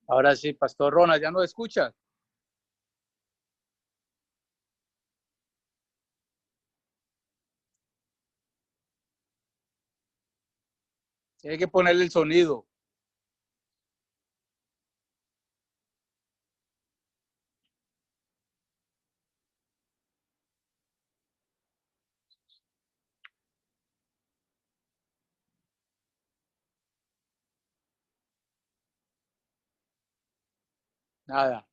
Ahora sí, Pastor Ronald, ¿ya no escucha? Hay que ponerle el sonido. Nada.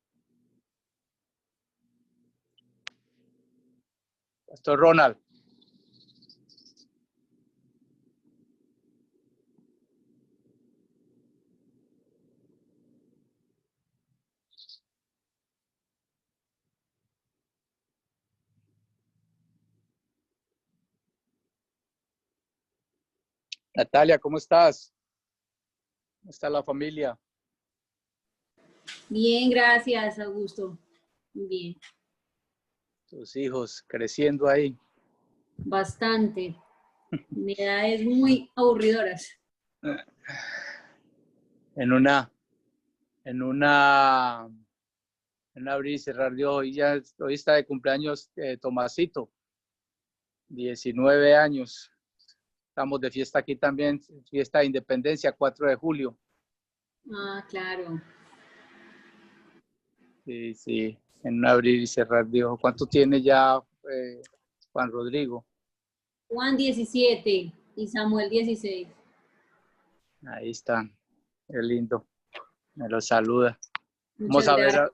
Pastor Ronald. Natalia, ¿cómo estás? ¿Cómo está la familia? Bien, gracias, Augusto. Bien. Tus hijos creciendo ahí. Bastante. De edades muy aburridoras. En abrir y cerrar de ojos. Hoy está de cumpleaños Tomasito, 19 años. Estamos de fiesta aquí también, fiesta de independencia, 4 de julio. Ah, claro. Sí, sí, en un abrir y cerrar de ojos. ¿Cuánto tiene ya Juan Rodrigo? Juan 17 y Samuel 16. Ahí están, qué lindo, me lo saluda. Muchas gracias.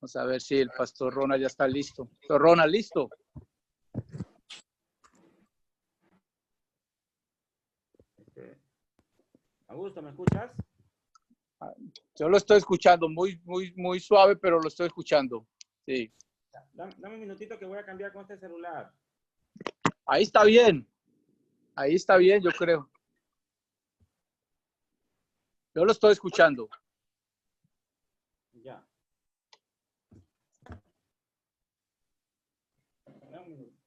Vamos a ver si el Pastor Ronald ya está listo. Pastor Ronald, ¿listo? Augusto, ¿me escuchas? Yo lo estoy escuchando muy suave, pero lo estoy escuchando. Sí. Dame un minutito que voy a cambiar con este celular. Ahí está bien, yo creo. Yo lo estoy escuchando. Ya. Dame un minuto.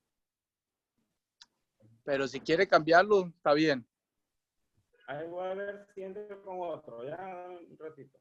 Pero si quiere cambiarlo, está bien. Ahí voy a ver si entro con otro. Ya, dame un ratito.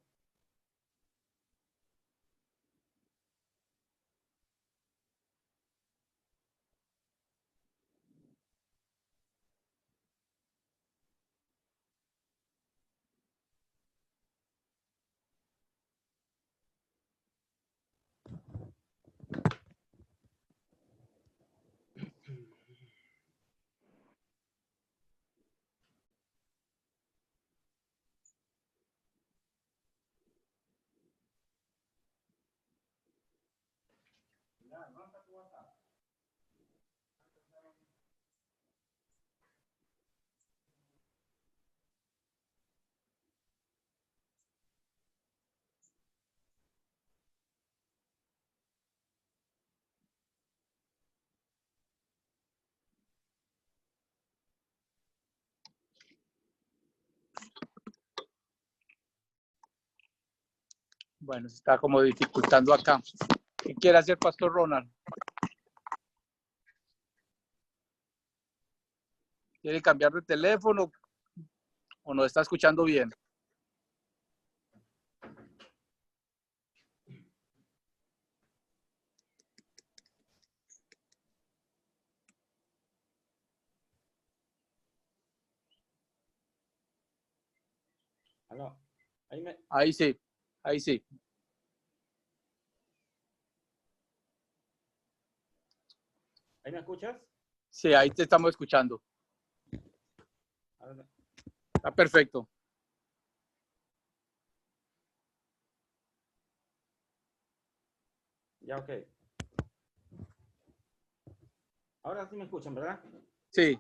Bueno, se está como dificultando acá. ¿Qué quiere hacer Pastor Ronald? ¿Quiere cambiar de teléfono o no está escuchando bien? Aló. Ahí sí, ahí sí. ¿Ahí me escuchas? Sí, ahí te estamos escuchando. Ahora- Está perfecto. Ya, ok. Ahora sí me escuchan, ¿verdad? Sí.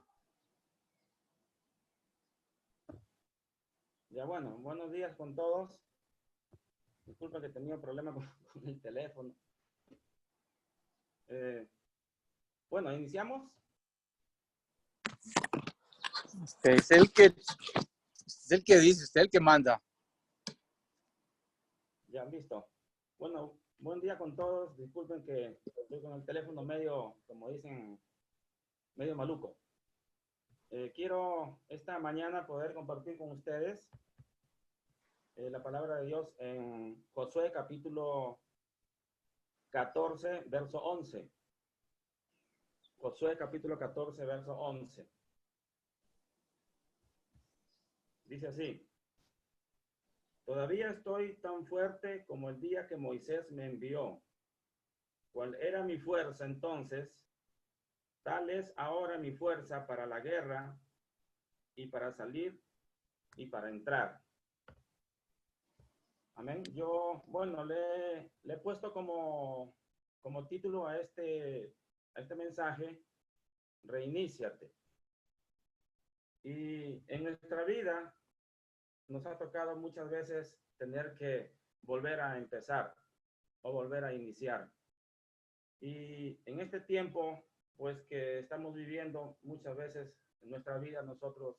Ya, bueno, buenos días con todos. Disculpa que he tenido problemas con el teléfono. Bueno, iniciamos. Usted es el que dice, usted es el que manda. Ya, listo. Bueno, buen día con todos. Disculpen que estoy con el teléfono medio, como dicen, medio maluco. Quiero esta mañana poder compartir con ustedes la palabra de Dios en Josué capítulo 14, verso 11. Josué capítulo 14, verso 11. Dice así: todavía estoy tan fuerte como el día que Moisés me envió. ¿Cuál era mi fuerza entonces? Tal es ahora mi fuerza para la guerra y para salir y para entrar. Amén. Yo, bueno, le he puesto como título a este mensaje: reiníciate. Y en nuestra vida nos ha tocado muchas veces tener que volver a empezar o volver a iniciar. Y en este tiempo, pues que estamos viviendo, muchas veces en nuestra vida nosotros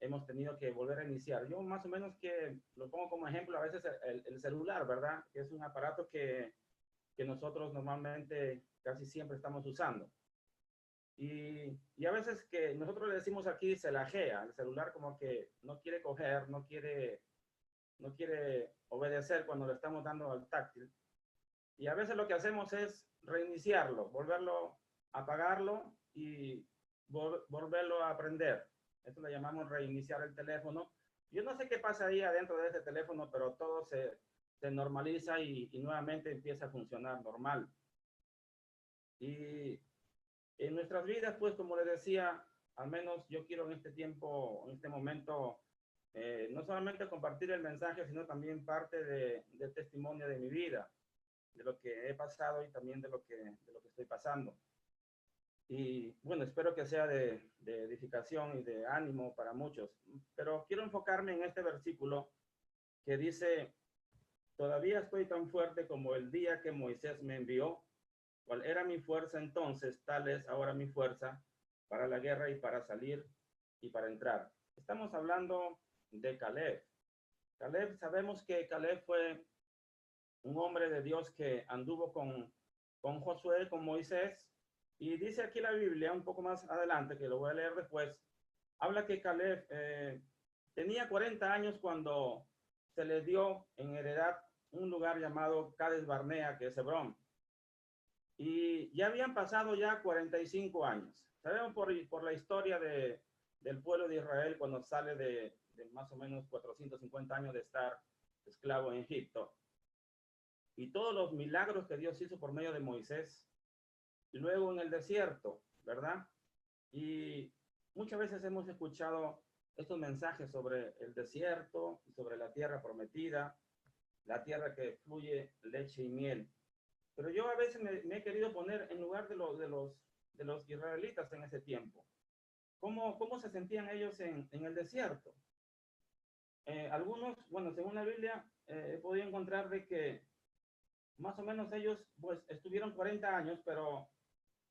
hemos tenido que volver a iniciar. Yo más o menos que lo pongo como ejemplo a veces el celular, ¿verdad? Que es un aparato que nosotros normalmente casi siempre estamos usando. Y a veces que nosotros le decimos aquí se lajea, el celular como que no quiere coger, no quiere obedecer cuando le estamos dando al táctil. Y a veces lo que hacemos es reiniciarlo, volverlo a apagarlo y volverlo a aprender. Esto le llamamos reiniciar el teléfono. Yo no sé qué pasa ahí adentro de este teléfono, pero todo se normaliza y nuevamente empieza a funcionar normal. Y en nuestras vidas, pues como les decía, al menos yo quiero en este tiempo, en este momento, no solamente compartir el mensaje, sino también parte del testimonio de mi vida, de lo que he pasado y también de lo que estoy pasando. Y bueno, espero que sea de edificación y de ánimo para muchos. Pero quiero enfocarme en este versículo que dice: todavía estoy tan fuerte como el día que Moisés me envió. ¿Cuál era mi fuerza entonces? Tal es ahora mi fuerza para la guerra y para salir y para entrar. Estamos hablando de Caleb. Caleb, sabemos que Caleb fue un hombre de Dios que anduvo con Josué, con Moisés, y dice aquí la Biblia, un poco más adelante, que lo voy a leer después, habla que Caleb tenía 40 años cuando se le dio en heredad un lugar llamado Cades Barnea, que es Hebrón, y ya habían pasado ya 45 años. Sabemos por la historia del pueblo de Israel cuando sale de más o menos 450 años de estar esclavo en Egipto, y todos los milagros que Dios hizo por medio de Moisés, y luego en el desierto, ¿verdad? Y muchas veces hemos escuchado estos mensajes sobre el desierto y sobre la tierra prometida, la tierra que fluye leche y miel. Pero yo a veces me he querido poner en lugar de los israelitas en ese tiempo. ¿Cómo se sentían ellos en el desierto? Algunos, bueno, según la Biblia, he podido encontrar de que más o menos ellos pues estuvieron 40 años, pero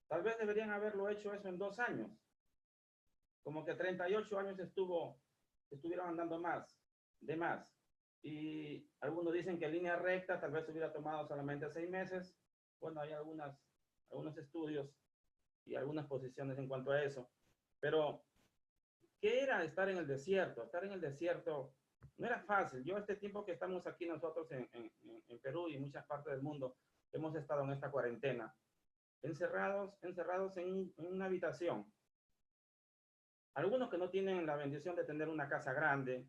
tal vez deberían haberlo hecho eso en 2 años. Como que 38 años estuvieron andando de más. Y algunos dicen que en línea recta tal vez hubiera tomado solamente 6 meses. Bueno, hay algunos estudios y algunas posiciones en cuanto a eso. Pero, ¿qué era estar en el desierto? Estar en el desierto no era fácil. Yo este tiempo que estamos aquí nosotros en Perú y en muchas partes del mundo, hemos estado en esta cuarentena, encerrados en una habitación. Algunos que no tienen la bendición de tener una casa grande,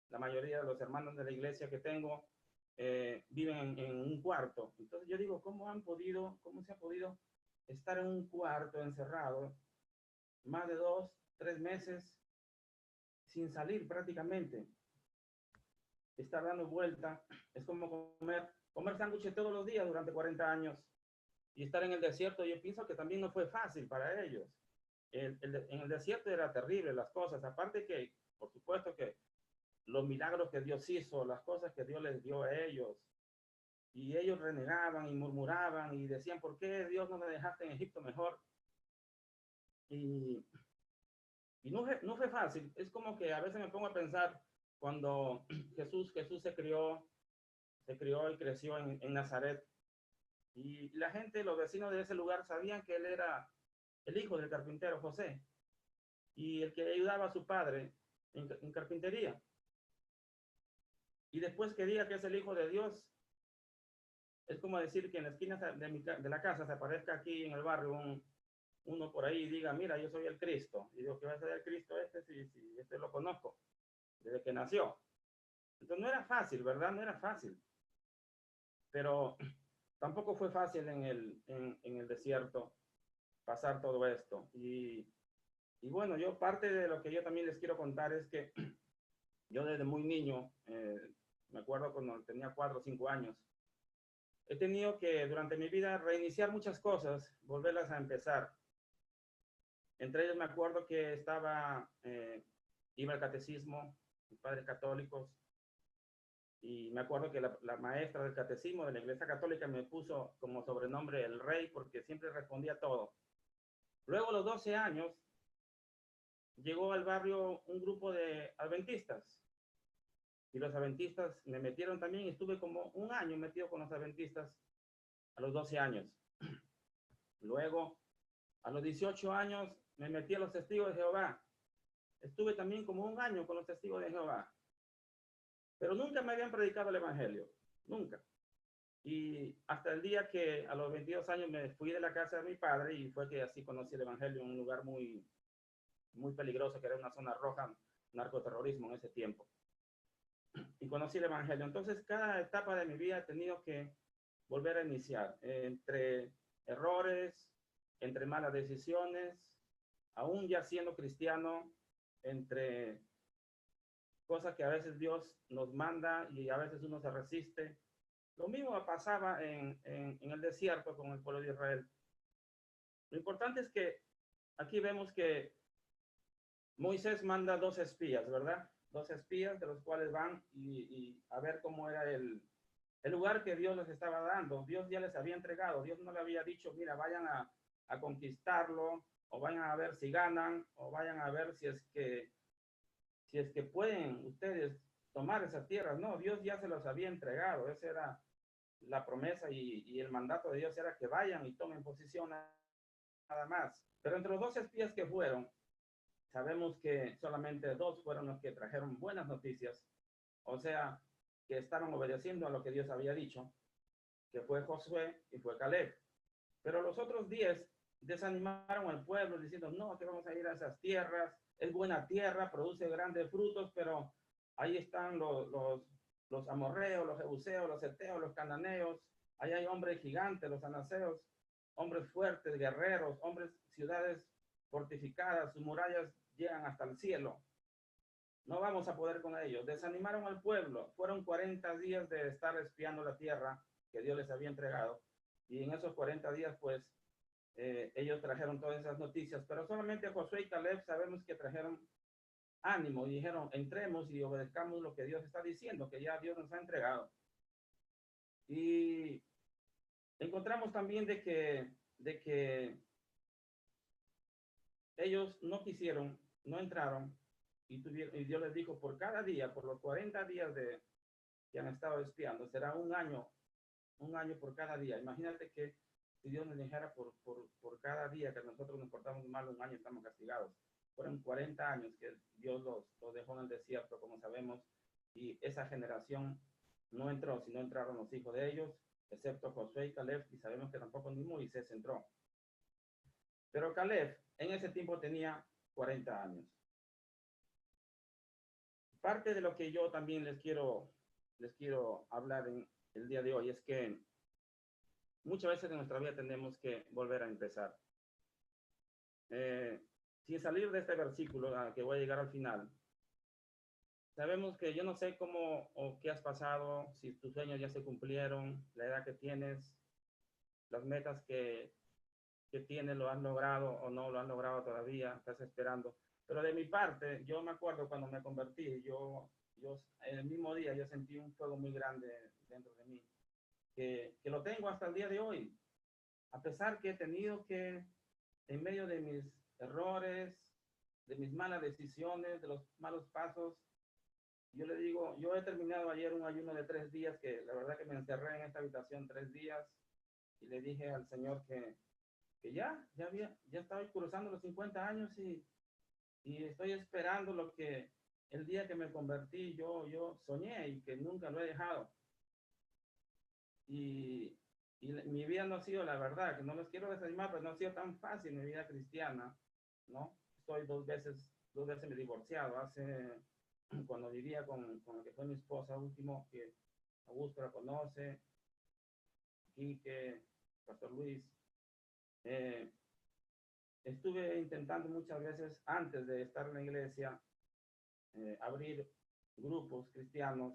la mayoría de los hermanos de la iglesia que tengo viven en un cuarto. Entonces yo digo, ¿cómo se ha podido estar en un cuarto encerrado más de 2, 3 meses sin salir prácticamente? Estar dando vuelta, es como comer sándwiches todos los días durante 40 años y estar en el desierto. Yo pienso que también no fue fácil para ellos. En el desierto era terrible las cosas, aparte que, por supuesto que los milagros que Dios hizo, las cosas que Dios les dio a ellos, y ellos renegaban y murmuraban y decían, ¿por qué Dios no me dejaste en Egipto mejor? Y no fue fácil. Es como que a veces me pongo a pensar cuando Jesús se crió y creció en Nazaret, y la gente, los vecinos de ese lugar sabían que él era el hijo del carpintero José y el que ayudaba a su padre en carpintería. y después que diga que es el Hijo de Dios, es como decir que en la esquina de la casa se aparezca aquí en el barrio uno por ahí y diga, mira, yo soy el Cristo. Y digo, ¿qué va a ser el Cristo este? Si este lo conozco desde que nació. Entonces no era fácil, ¿verdad? No era fácil. Pero tampoco fue fácil en el desierto pasar todo esto. Y bueno, yo parte de lo que yo también les quiero contar es que yo desde muy niño, me acuerdo cuando tenía 4 o 5 años, he tenido que durante mi vida reiniciar muchas cosas, volverlas a empezar. Entre ellos me acuerdo que iba al catecismo, mis padres católicos, y me acuerdo que la maestra del catecismo de la Iglesia Católica me puso como sobrenombre el Rey porque siempre respondía todo. Luego a los 12 años llegó al barrio un grupo de adventistas y los adventistas me metieron también y estuve como un año metido con los adventistas a los 12 años. Luego, a los 18 años me metí a los Testigos de Jehová. Estuve también como un año con los Testigos de Jehová. Pero nunca me habían predicado el Evangelio, nunca. Y hasta el día que a los 22 años me fui de la casa de mi padre y fue que así conocí el Evangelio en un lugar muy, muy peligroso, que era una zona roja, narcoterrorismo en ese tiempo. Y conocí el Evangelio. Entonces, cada etapa de mi vida he tenido que volver a iniciar, entre errores, entre malas decisiones, aún ya siendo cristiano, entre cosas que a veces Dios nos manda y a veces uno se resiste. Lo mismo pasaba en el desierto con el pueblo de Israel. Lo importante es que aquí vemos que Moisés manda 2 espías, ¿verdad? 2 espías de los cuales van y a ver cómo era el lugar que Dios les estaba dando. Dios ya les había entregado. Dios no le había dicho, mira, vayan a conquistarlo, o vayan a ver si ganan, o vayan a ver si es que pueden ustedes tomar esas tierras. No, Dios ya se los había entregado. Esa era la promesa y el mandato de Dios era que vayan y tomen posición nada más. Pero entre los 2 espías que fueron, sabemos que solamente 2 fueron los que trajeron buenas noticias. O sea, que estaban obedeciendo a lo que Dios había dicho, que fue Josué y fue Caleb. Pero los otros 10 desanimaron al pueblo diciendo, no, que vamos a ir a esas tierras, es buena tierra, produce grandes frutos, pero ahí están los amorreos, los jebuseos, los heteos, los cananeos, ahí hay hombres gigantes, los anaseos, hombres fuertes, guerreros, hombres, ciudades fortificadas, sus murallas llegan hasta el cielo. No vamos a poder con ellos. Desanimaron al pueblo. Fueron 40 días de estar espiando la tierra que Dios les había entregado. Y en esos 40 días, pues, ellos trajeron todas esas noticias. Pero solamente Josué y Caleb sabemos que trajeron ánimo y dijeron, entremos y obedezcamos lo que Dios está diciendo, que ya Dios nos ha entregado. Y encontramos también de que ellos no quisieron, no entraron, y Dios les dijo, por cada día, por los 40 días que han estado espiando, será un año por cada día. Imagínate que si Dios nos dijera por cada día que nosotros nos portamos mal, un año estamos castigados. Fueron 40 años que Dios los dejó en el desierto, como sabemos, y esa generación no entró, sino entraron los hijos de ellos, excepto Josué y Caleb, y sabemos que tampoco ni Moisés entró. Pero Caleb en ese tiempo tenía 40 años. Parte de lo que yo también les quiero hablar en el día de hoy es que muchas veces en nuestra vida tenemos que volver a empezar. Sin salir de este versículo que voy a llegar al final, sabemos que yo no sé cómo o qué has pasado, si tus sueños ya se cumplieron, la edad que tienes, las metas que tienes, lo has logrado o no lo has logrado todavía, estás esperando. Pero de mi parte, yo me acuerdo cuando me convertí, yo en el mismo día yo sentí un fuego muy grande dentro de mí, que lo tengo hasta el día de hoy, a pesar que he tenido que, en medio de mis errores, de mis malas decisiones, de los malos pasos, yo le digo, yo he terminado ayer un ayuno de 3 días, que la verdad que me encerré en esta habitación 3 días, y le dije al Señor que ya estaba cruzando los 50 años y estoy esperando lo que el día que me convertí, yo soñé y que nunca lo he dejado. Y mi vida no ha sido, la verdad, que no los quiero desanimar, pero no ha sido tan fácil mi vida cristiana, ¿no? Estoy dos veces me he divorciado. Hace, cuando vivía con la que fue mi esposa último, que Augusto la conoce, Quique, Pastor Luis, eh, estuve intentando muchas veces, antes de estar en la iglesia, abrir grupos cristianos.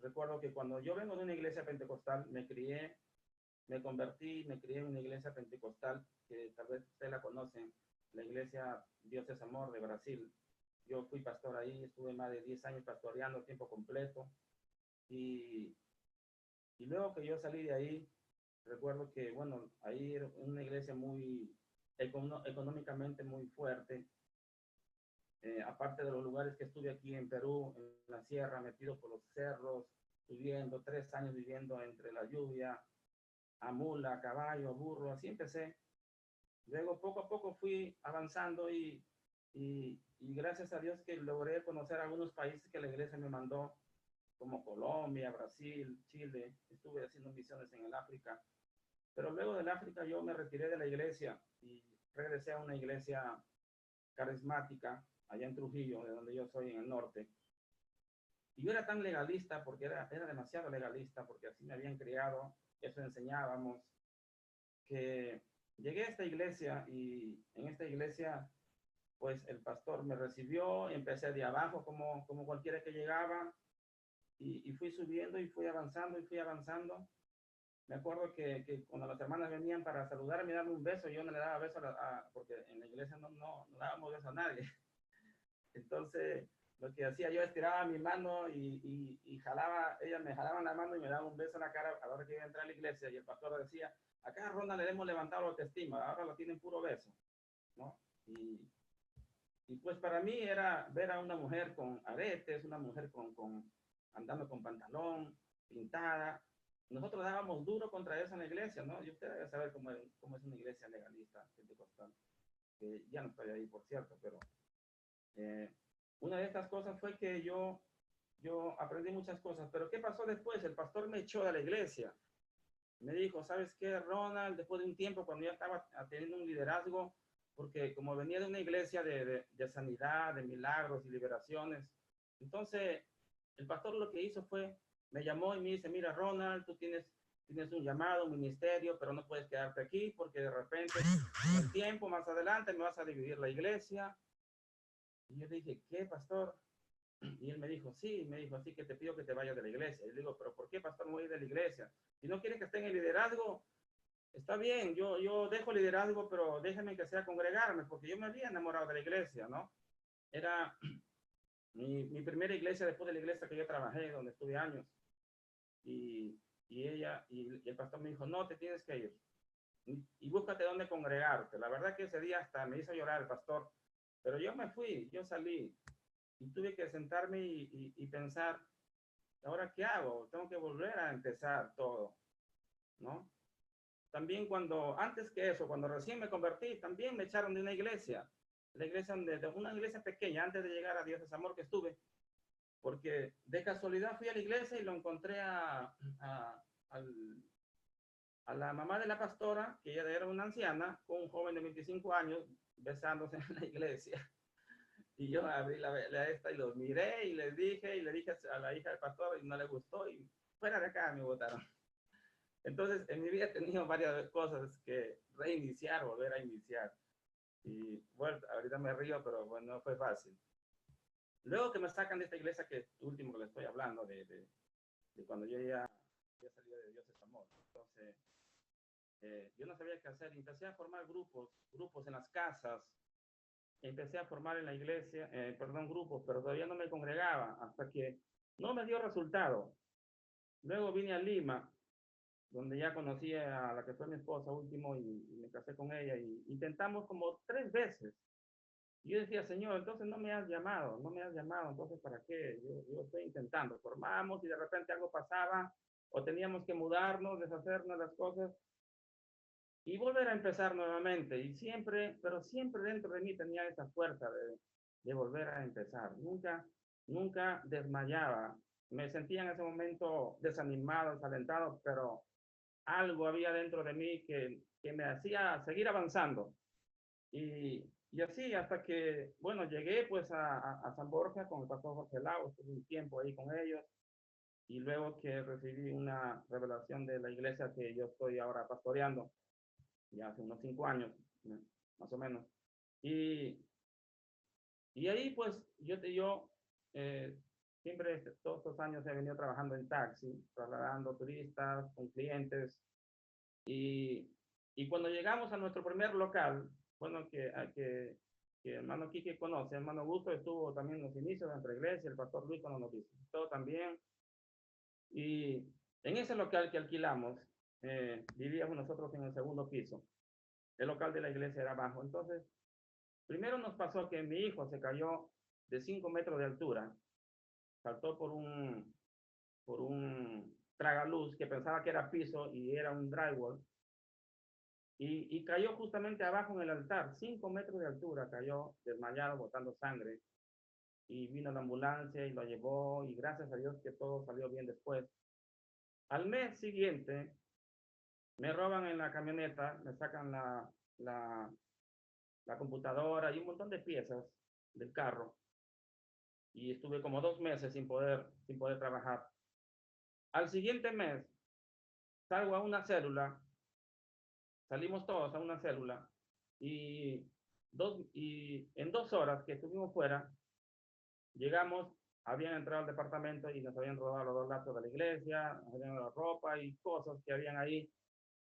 Recuerdo que cuando yo vengo de una iglesia pentecostal, me convertí, me crié en una iglesia pentecostal, que tal vez ustedes la conocen, la iglesia Dios es Amor de Brasil. Yo fui pastor ahí, estuve más de 10 años pastoreando a tiempo completo. Y luego que yo salí de ahí, recuerdo que, bueno, ahí era una iglesia muy económicamente muy fuerte. Aparte de los lugares que estuve aquí en Perú, en la sierra, metido por los cerros, viviendo 3 años viviendo entre la lluvia, a mula, a caballo, a burro, así empecé. Luego poco a poco fui avanzando y gracias a Dios que logré conocer algunos países que la iglesia me mandó, como Colombia, Brasil, Chile. Estuve haciendo misiones en el África. Pero luego del África yo me retiré de la iglesia y regresé a una iglesia carismática allá en Trujillo, de donde yo soy, en el norte. Y yo era tan legalista, porque era demasiado legalista, porque así me habían criado, eso enseñábamos, que llegué a esta iglesia y en esta iglesia, pues el pastor me recibió, empecé de abajo como cualquiera que llegaba y fui subiendo y fui avanzando y fui avanzando. Me acuerdo que cuando las hermanas venían para saludarme y darme un beso, yo no le daba beso porque en la iglesia no dábamos beso a nadie. Entonces, lo que hacía, yo estiraba mi mano y jalaba, ellas me jalaban la mano y me daban un beso en la cara a la hora que iba a entrar a la iglesia. Y el pastor decía, acá a Ronda le hemos levantado la autoestima, ahora lo tienen puro beso, ¿no? Y pues para mí era ver a una mujer con aretes, una mujer andando con pantalón, pintada. Nosotros dábamos duro contra eso en la iglesia, ¿no? Y usted debe saber cómo es una iglesia legalista pentecostal, que ya no estoy ahí, por cierto, pero una de estas cosas fue que yo aprendí muchas cosas. Pero ¿qué pasó después? El pastor me echó de la iglesia. Me dijo, ¿sabes qué, Ronald? Después de un tiempo, cuando ya estaba teniendo un liderazgo, porque como venía de una iglesia de sanidad, de milagros y liberaciones, entonces el pastor lo que hizo fue, me llamó y me dice, mira, Ronald, tú tienes un llamado, un ministerio, pero no puedes quedarte aquí porque de repente, en el tiempo más adelante, me vas a dividir la iglesia. Y yo dije, ¿qué, pastor? Y él me dijo, sí, me dijo, así que te pido que te vayas de la iglesia. Y yo digo, ¿pero por qué, pastor, me voy de la iglesia? Si no quiere que esté en el liderazgo, está bien, yo dejo el liderazgo, pero déjeme que sea congregarme, porque yo me había enamorado de la iglesia, ¿no? Era mi primera iglesia después de la iglesia que yo trabajé, donde estuve años. Y el pastor me dijo, no, te tienes que ir. Y búscate dónde congregarte. La verdad que ese día hasta me hizo llorar el pastor. Pero yo me fui, yo salí. Y tuve que sentarme y pensar, ¿ahora qué hago? Tengo que volver a empezar todo, ¿no? También antes que eso, cuando recién me convertí, también me echaron de una iglesia. La iglesia, de una iglesia pequeña, antes de llegar a Dios es Amor que estuve. Porque de casualidad fui a la iglesia y lo encontré a la mamá de la pastora, que ella era una anciana, con un joven de 25 años, besándose en la iglesia. Y yo abrí esta y los miré y le dije a la hija del pastor y no le gustó y fuera de acá me votaron. Entonces, en mi vida he tenido varias cosas que reiniciar, volver a iniciar. Y bueno, ahorita me río, pero bueno, no fue fácil. Luego que me sacan de esta iglesia, que es último que le estoy hablando, de cuando yo ya salí de Dios es Amor. Entonces, yo no sabía qué hacer. Empecé a formar grupos en las casas. Empecé a formar en la iglesia, grupos, pero todavía no me congregaba hasta que no me dio resultado. Luego vine a Lima, donde ya conocí a la que fue mi esposa último y me casé con ella y intentamos como 3 veces. Y yo decía, Señor, entonces no me has llamado, entonces ¿para qué? Yo estoy intentando, formamos y de repente algo pasaba o teníamos que mudarnos, deshacernos las cosas y volver a empezar nuevamente. Y siempre, pero siempre dentro de mí tenía esa fuerza de volver a empezar. Nunca nunca desmayaba. Me sentía en ese momento desanimado, desalentado, pero algo había dentro de mí que me hacía seguir avanzando. Y así hasta que, bueno, llegué pues a San Borja con el pastor Jorge Lau, estuve un tiempo ahí con ellos, y luego que recibí una revelación de la iglesia que yo estoy ahora pastoreando, ya hace unos 5 años, más o menos. Y, y ahí pues yo siempre todos estos años he venido trabajando en taxi, trasladando turistas con clientes. Y cuando llegamos a nuestro primer local, bueno, que hermano Quique conoce, hermano Gusto estuvo también en los inicios de nuestra iglesia, el pastor Luis cuando nos visitó también. Y en ese local que alquilamos, vivíamos nosotros en el segundo piso. El local de la iglesia era abajo. Entonces, primero nos pasó que mi hijo se cayó de 5 metros de altura, saltó por un tragaluz que pensaba que era piso y era un drywall. Y cayó justamente abajo en el altar, 5 metros de altura, cayó desmayado, botando sangre. Y vino la ambulancia y lo llevó, y gracias a Dios que todo salió bien después. Al mes siguiente, me roban en la camioneta, me sacan la computadora y un montón de piezas del carro. Y estuve como 2 meses sin poder trabajar. Al siguiente mes, salgo a una célula, salimos todos a una célula, y en 2 horas que estuvimos fuera, llegamos, habían entrado al departamento y nos habían robado los 2 laptops de la iglesia, nos habían dado ropa y cosas que habían ahí,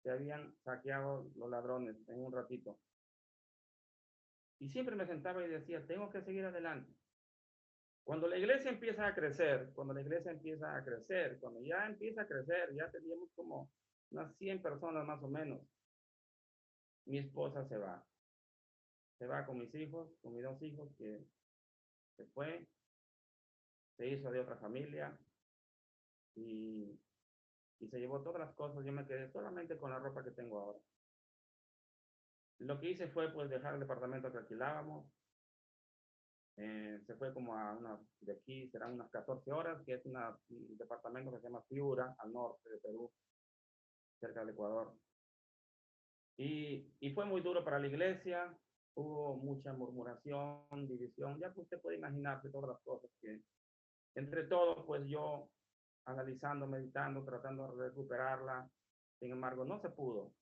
que habían saqueado los ladrones en un ratito. Y siempre me sentaba y decía, tengo que seguir adelante. Cuando la iglesia empieza a crecer, cuando la iglesia empieza a crecer, cuando ya empieza a crecer, ya teníamos como unas 100 personas más o menos, mi esposa se va con mis hijos, con mis 2 hijos, que se fue, se hizo de otra familia, y se llevó todas las cosas. Yo me quedé solamente con la ropa que tengo ahora. Lo que hice fue pues dejar el departamento que alquilábamos. Se fue como a de aquí serán unas 14 horas, que es un departamento que se llama Piura, al norte de Perú, cerca del Ecuador. Y fue muy duro para la iglesia, hubo mucha murmuración, división, ya que usted puede imaginarse todas las cosas que, entre todos, pues yo analizando, meditando, tratando de recuperarla, sin embargo, no se pudo.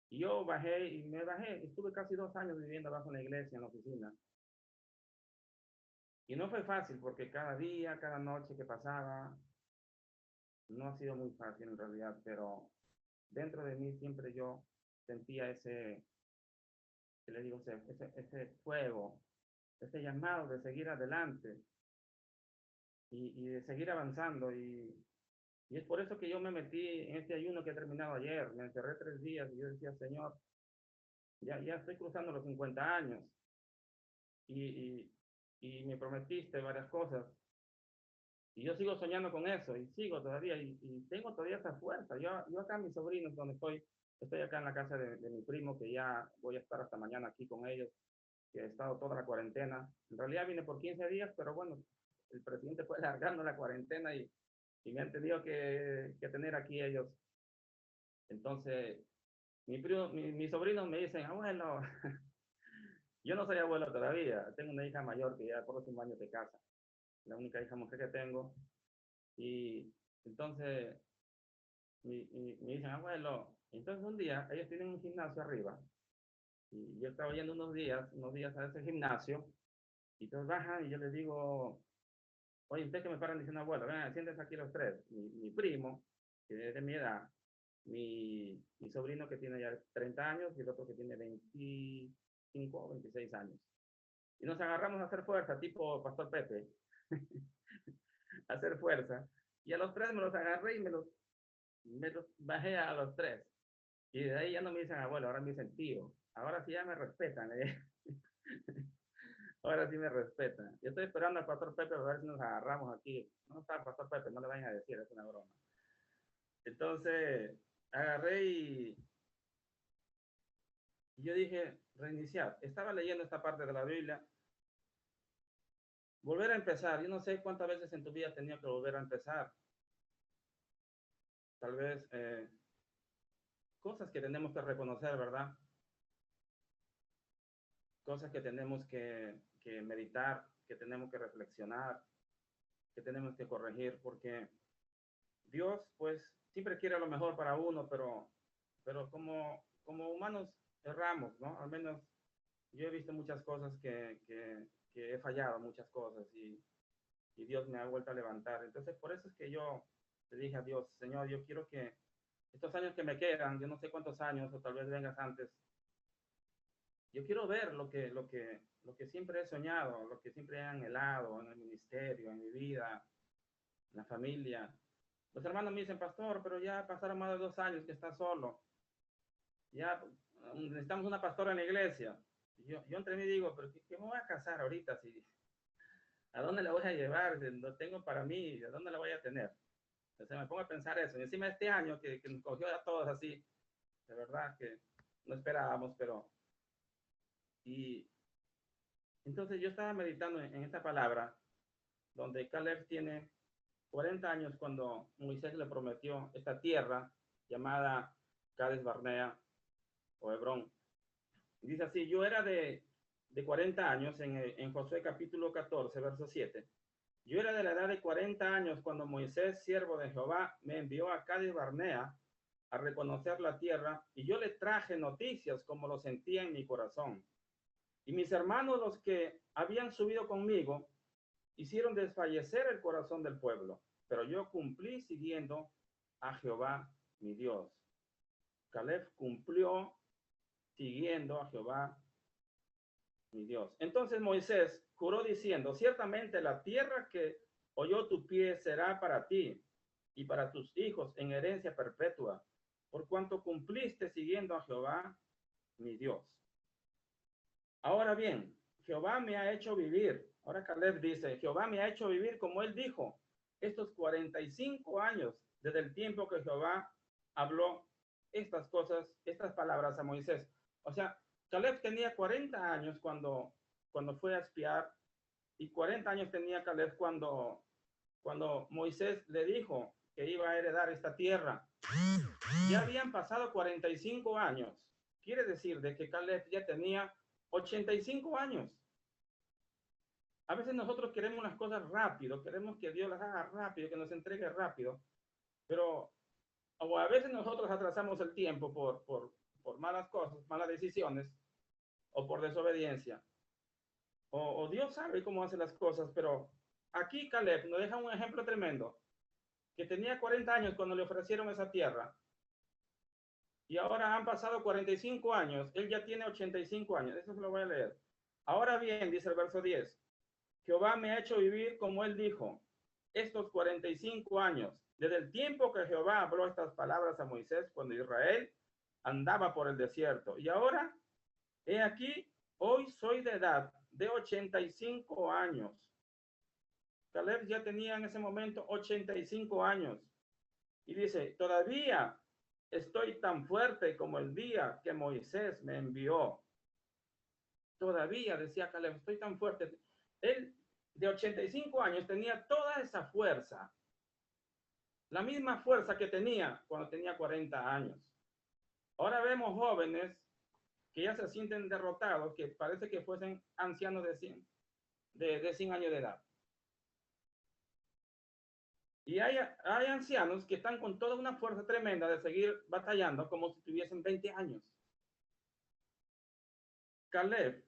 Y yo me bajé, estuve casi 2 años viviendo abajo en la iglesia, en la oficina. Y no fue fácil porque cada día, cada noche que pasaba, no ha sido muy fácil en realidad, pero dentro de mí siempre yo sentía que le digo, ese fuego, ese llamado de seguir adelante y de seguir avanzando. Y es por eso que yo me metí en este ayuno que he terminado ayer. Me encerré 3 días y yo decía, Señor, ya estoy cruzando los 50 años y, y me prometiste varias cosas. Y yo sigo soñando con eso y sigo todavía y tengo todavía esa fuerza. Yo acá, mis sobrinos, donde estoy acá en la casa de mi primo, que ya voy a estar hasta mañana aquí con ellos, que he estado toda la cuarentena. En realidad vine por 15 días, pero bueno, el presidente fue alargando la cuarentena y me han tenido que tener aquí ellos. Entonces, mis sobrinos me dicen, abuelo, yo no soy abuelo todavía, tengo una hija mayor que ya por los 5 años de casa, la única hija mujer que tengo. Y entonces me dicen, abuelo, entonces un día ellos tienen un gimnasio arriba y yo estaba yendo unos días a ese gimnasio y entonces bajan y yo les digo, oye, ustedes que me paran diciendo, abuelo, vengan, siéntense aquí los 3, mi primo, que es de mi edad, mi sobrino que tiene ya 30 años y el otro que tiene 25 o 26 años. Y nos agarramos a hacer fuerza, tipo Pastor Pepe, a hacer fuerza. Y a los 3 me los agarré y me los bajé a los 3. Y de ahí ya no me dicen abuelo, ahora me dicen tío. Ahora sí ya me respetan. Ahora sí me respetan. Yo estoy esperando al Pastor Pepe a ver si nos agarramos aquí. No está el Pastor Pepe, no le vayan a decir, es una broma. Entonces, agarré y yo dije, reiniciar. Estaba leyendo esta parte de la Biblia volver a empezar. Yo no sé cuántas veces en tu vida has tenido que volver a empezar. Tal vez cosas que tenemos que reconocer, ¿verdad? Cosas que tenemos que meditar, que tenemos que reflexionar, que tenemos que corregir, porque Dios, pues, siempre quiere lo mejor para uno, pero como humanos erramos, ¿no? Al menos yo he visto muchas cosas que he fallado, muchas cosas, y Dios me ha vuelto a levantar. Entonces, por eso es que yo le dije a Dios, Señor, yo quiero que estos años que me quedan, yo no sé cuántos años, o tal vez vengas antes, yo quiero ver lo que siempre he soñado, lo que siempre he anhelado en el ministerio, en mi vida, en la familia. Los hermanos me dicen, pastor, pero ya pasaron más de 2 años que está solo. Ya necesitamos una pastora en la iglesia. Yo entre mí digo, pero ¿qué me voy a casar ahorita? ¿A dónde la voy a llevar? Lo tengo para mí, ¿a dónde la voy a tener? Entonces me pongo a pensar eso. Y encima este año que nos cogió a todos así, de verdad que no esperábamos, pero... Y entonces yo estaba meditando en esta palabra, donde Caleb tiene 40 años cuando Moisés le prometió esta tierra llamada Cades Barnea o Hebrón. Dice así, yo era de 40 años en Josué capítulo 14, verso 7. Yo era de la edad de 40 años cuando Moisés, siervo de Jehová, me envió a Cades Barnea a reconocer la tierra, y yo le traje noticias como lo sentía en mi corazón. Y mis hermanos, los que habían subido conmigo, hicieron desfallecer el corazón del pueblo, pero yo cumplí siguiendo a Jehová mi Dios. Caleb cumplió siguiendo a Jehová mi Dios. Entonces Moisés juró diciendo, ciertamente la tierra que oyó tu pie será para ti y para tus hijos en herencia perpetua, por cuanto cumpliste siguiendo a Jehová mi Dios. Ahora bien, Jehová me ha hecho vivir. Ahora Caleb dice, Jehová me ha hecho vivir como él dijo, estos 45 años desde el tiempo que Jehová habló estas cosas, estas palabras a Moisés. O sea, Caleb tenía 40 años cuando fue a espiar, y 40 años tenía Caleb cuando Moisés le dijo que iba a heredar esta tierra. Ya habían pasado 45 años. Quiere decir de que Caleb ya tenía 85 años. A veces nosotros queremos las cosas rápido, queremos que Dios las haga rápido, que nos entregue rápido, pero o a veces nosotros atrasamos el tiempo por malas cosas, malas decisiones, o por desobediencia. O Dios sabe cómo hace las cosas, pero aquí Caleb nos deja un ejemplo tremendo, que tenía 40 años cuando le ofrecieron esa tierra, y ahora han pasado 45 años, él ya tiene 85 años, eso se lo voy a leer. Ahora bien, dice el verso 10, Jehová me ha hecho vivir como él dijo, estos 45 años, desde el tiempo que Jehová habló estas palabras a Moisés cuando Israel andaba por el desierto. Y ahora, he aquí, hoy soy de edad de 85 años. Caleb ya tenía en ese momento 85 años. Y dice, todavía estoy tan fuerte como el día que Moisés me envió. Todavía, decía Caleb, estoy tan fuerte. Él, de 85 años, tenía toda esa fuerza. La misma fuerza que tenía cuando tenía 40 años. Ahora vemos jóvenes que ya se sienten derrotados, que parece que fuesen ancianos de 100 años de edad. Y hay ancianos que están con toda una fuerza tremenda de seguir batallando como si tuviesen 20 años. Caleb,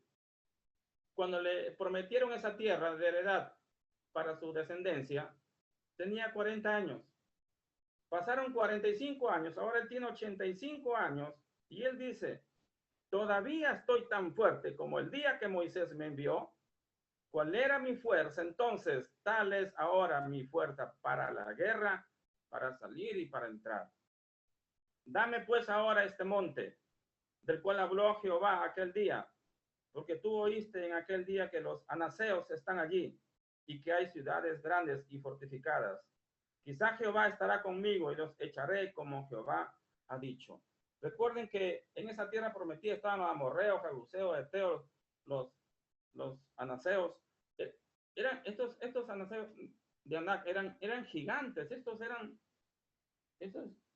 cuando le prometieron esa tierra de heredad para su descendencia, tenía 40 años. Pasaron 45 años, ahora él tiene 85 años, y él dice, todavía estoy tan fuerte como el día que Moisés me envió. ¿Cuál era mi fuerza? Entonces, tal es ahora mi fuerza para la guerra, para salir y para entrar. Dame pues ahora este monte, del cual habló Jehová aquel día, porque tú oíste en aquel día que los anaseos están allí y que hay ciudades grandes y fortificadas. Quizá Jehová estará conmigo y los echaré como Jehová ha dicho. Recuerden que en esa tierra prometida estaban los amorreos, jebuseos, heteos, los anaseos. estos anaseos de Anac eran gigantes, estos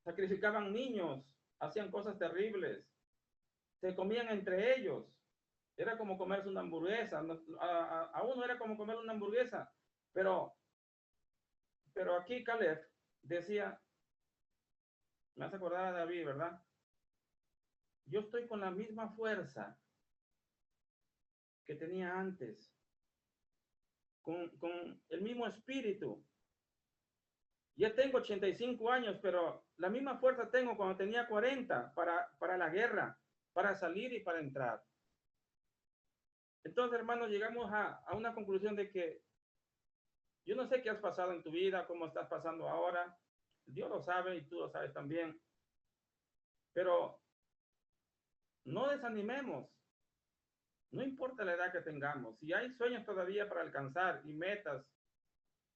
sacrificaban niños, hacían cosas terribles, se comían entre ellos. Era como comerse una hamburguesa, a uno era como comer una hamburguesa, pero aquí Caleb decía, me hace acordar a David, ¿verdad? Yo estoy con la misma fuerza que tenía antes, con el mismo espíritu. Ya tengo 85 años, pero la misma fuerza tengo cuando tenía 40 para la guerra, para salir y para entrar. Entonces, hermanos, llegamos a una conclusión de que yo no sé qué has pasado en tu vida, cómo estás pasando ahora. Dios lo sabe y tú lo sabes también. Pero no desanimemos. No importa la edad que tengamos. Si hay sueños todavía para alcanzar y metas,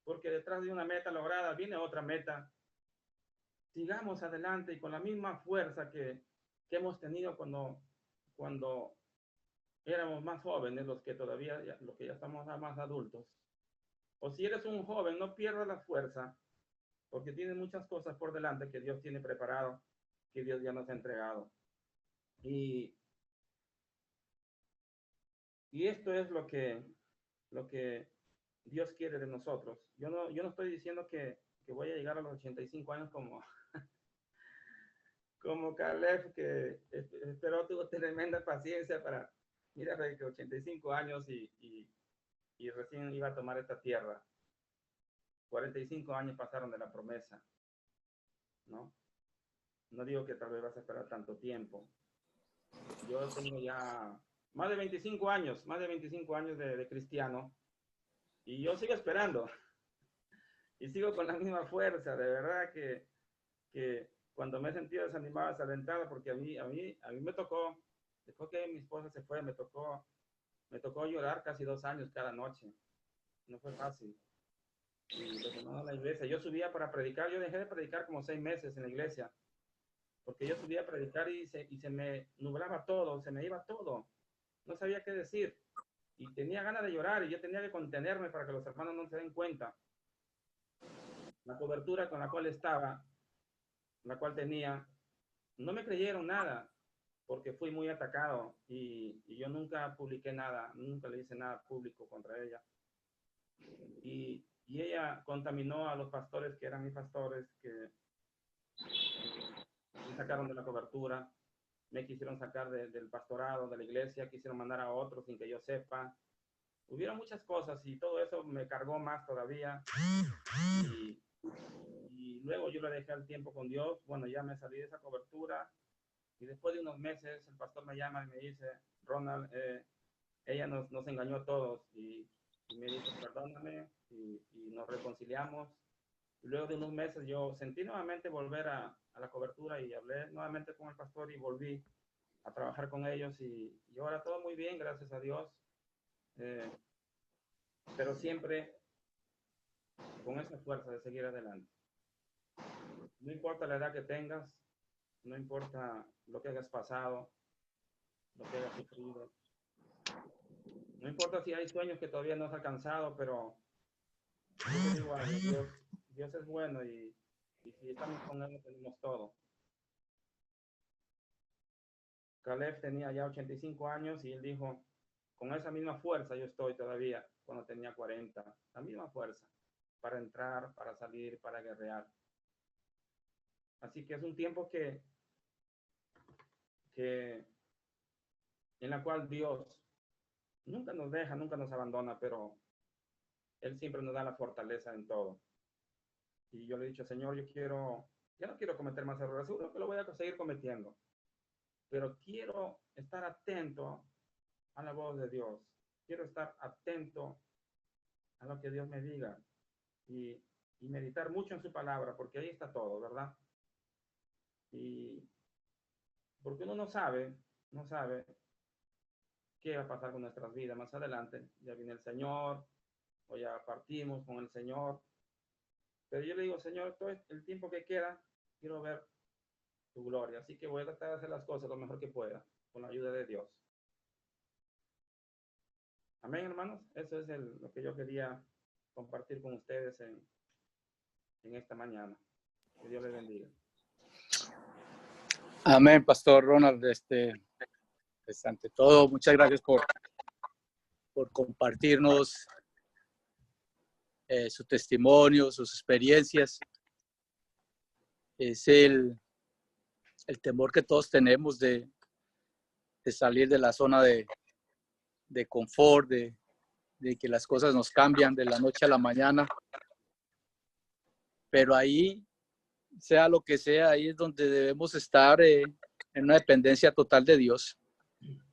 porque detrás de una meta lograda viene otra meta, sigamos adelante y con la misma fuerza que hemos tenido cuando éramos más jóvenes, los que ya estamos más adultos. O si eres un joven, no pierdas la fuerza, porque tienes muchas cosas por delante que Dios tiene preparado, que Dios ya nos ha entregado. Y esto es lo que Dios quiere de nosotros. Yo no estoy diciendo que voy a llegar a los 85 años como Caleb, que esperó, tuvo tremenda paciencia para, mira, que 85 años y recién iba a tomar esta tierra. 45 años pasaron de la promesa, ¿no? No digo que tal vez vas a esperar tanto tiempo. Yo tengo ya más de 25 años de cristiano, y yo sigo esperando, y sigo con la misma fuerza. De verdad que cuando me he sentido desanimado, desalentado, porque a mí me tocó, después que mi esposa se fue, me tocó llorar casi 2 años cada noche. No fue fácil. Y los hermanos de la iglesia, yo subía para predicar, yo dejé de predicar como 6 meses en la iglesia, porque yo subía a predicar y se me nublaba todo, se me iba todo. No sabía qué decir. Y tenía ganas de llorar y yo tenía que contenerme para que los hermanos no se den cuenta. La cobertura con la cual estaba, la cual tenía, no me creyeron nada, porque fui muy atacado y yo nunca publiqué nada, nunca le hice nada público contra ella. Y ella contaminó a los pastores que eran mis pastores, que me sacaron de la cobertura, me quisieron sacar del pastorado, de la iglesia, quisieron mandar a otros sin que yo sepa. Hubieron muchas cosas y todo eso me cargó más todavía. Y luego yo le dejé el tiempo con Dios. Bueno, ya me salí de esa cobertura y después de unos meses el pastor me llama y me dice, Ronald, ella nos engañó a todos, y me dice, perdóname, y nos reconciliamos. Y luego de unos meses yo sentí nuevamente volver a la cobertura y hablé nuevamente con el pastor y volví a trabajar con ellos, y ahora todo muy bien, gracias a Dios. Pero siempre con esa fuerza de seguir adelante. No importa la edad que tengas, no importa lo que hayas pasado, lo que hayas sufrido. No importa si hay sueños que todavía no has alcanzado, pero yo te digo algo, Dios es bueno, y si estamos con Él, tenemos todo. Caleb tenía ya 85 años y él dijo, con esa misma fuerza yo estoy todavía cuando tenía 40. La misma fuerza para entrar, para salir, para guerrear. Así que es un tiempo que en la cual Dios nunca nos deja, nunca nos abandona, pero Él siempre nos da la fortaleza en todo. Y yo le he dicho, Señor, ya no quiero cometer más errores, seguro que lo voy a seguir cometiendo, pero quiero estar atento a la voz de Dios, quiero estar atento a lo que Dios me diga, y meditar mucho en su palabra, porque ahí está todo, ¿verdad? Y porque uno no sabe qué va a pasar con nuestras vidas más adelante. Ya viene el Señor, o ya partimos con el Señor. Pero yo le digo, Señor, todo el tiempo que queda, quiero ver tu gloria. Así que voy a tratar de hacer las cosas lo mejor que pueda, con la ayuda de Dios. Amén, hermanos. Eso es lo que yo quería compartir con ustedes en esta mañana. Que Dios les bendiga. Amén, Pastor Ronald. Pues, ante todo, muchas gracias por compartirnos su testimonio, sus experiencias. Es el temor que todos tenemos de salir de la zona de confort, de que las cosas nos cambian de la noche a la mañana. Pero ahí, sea lo que sea, ahí es donde debemos estar en una dependencia total de Dios.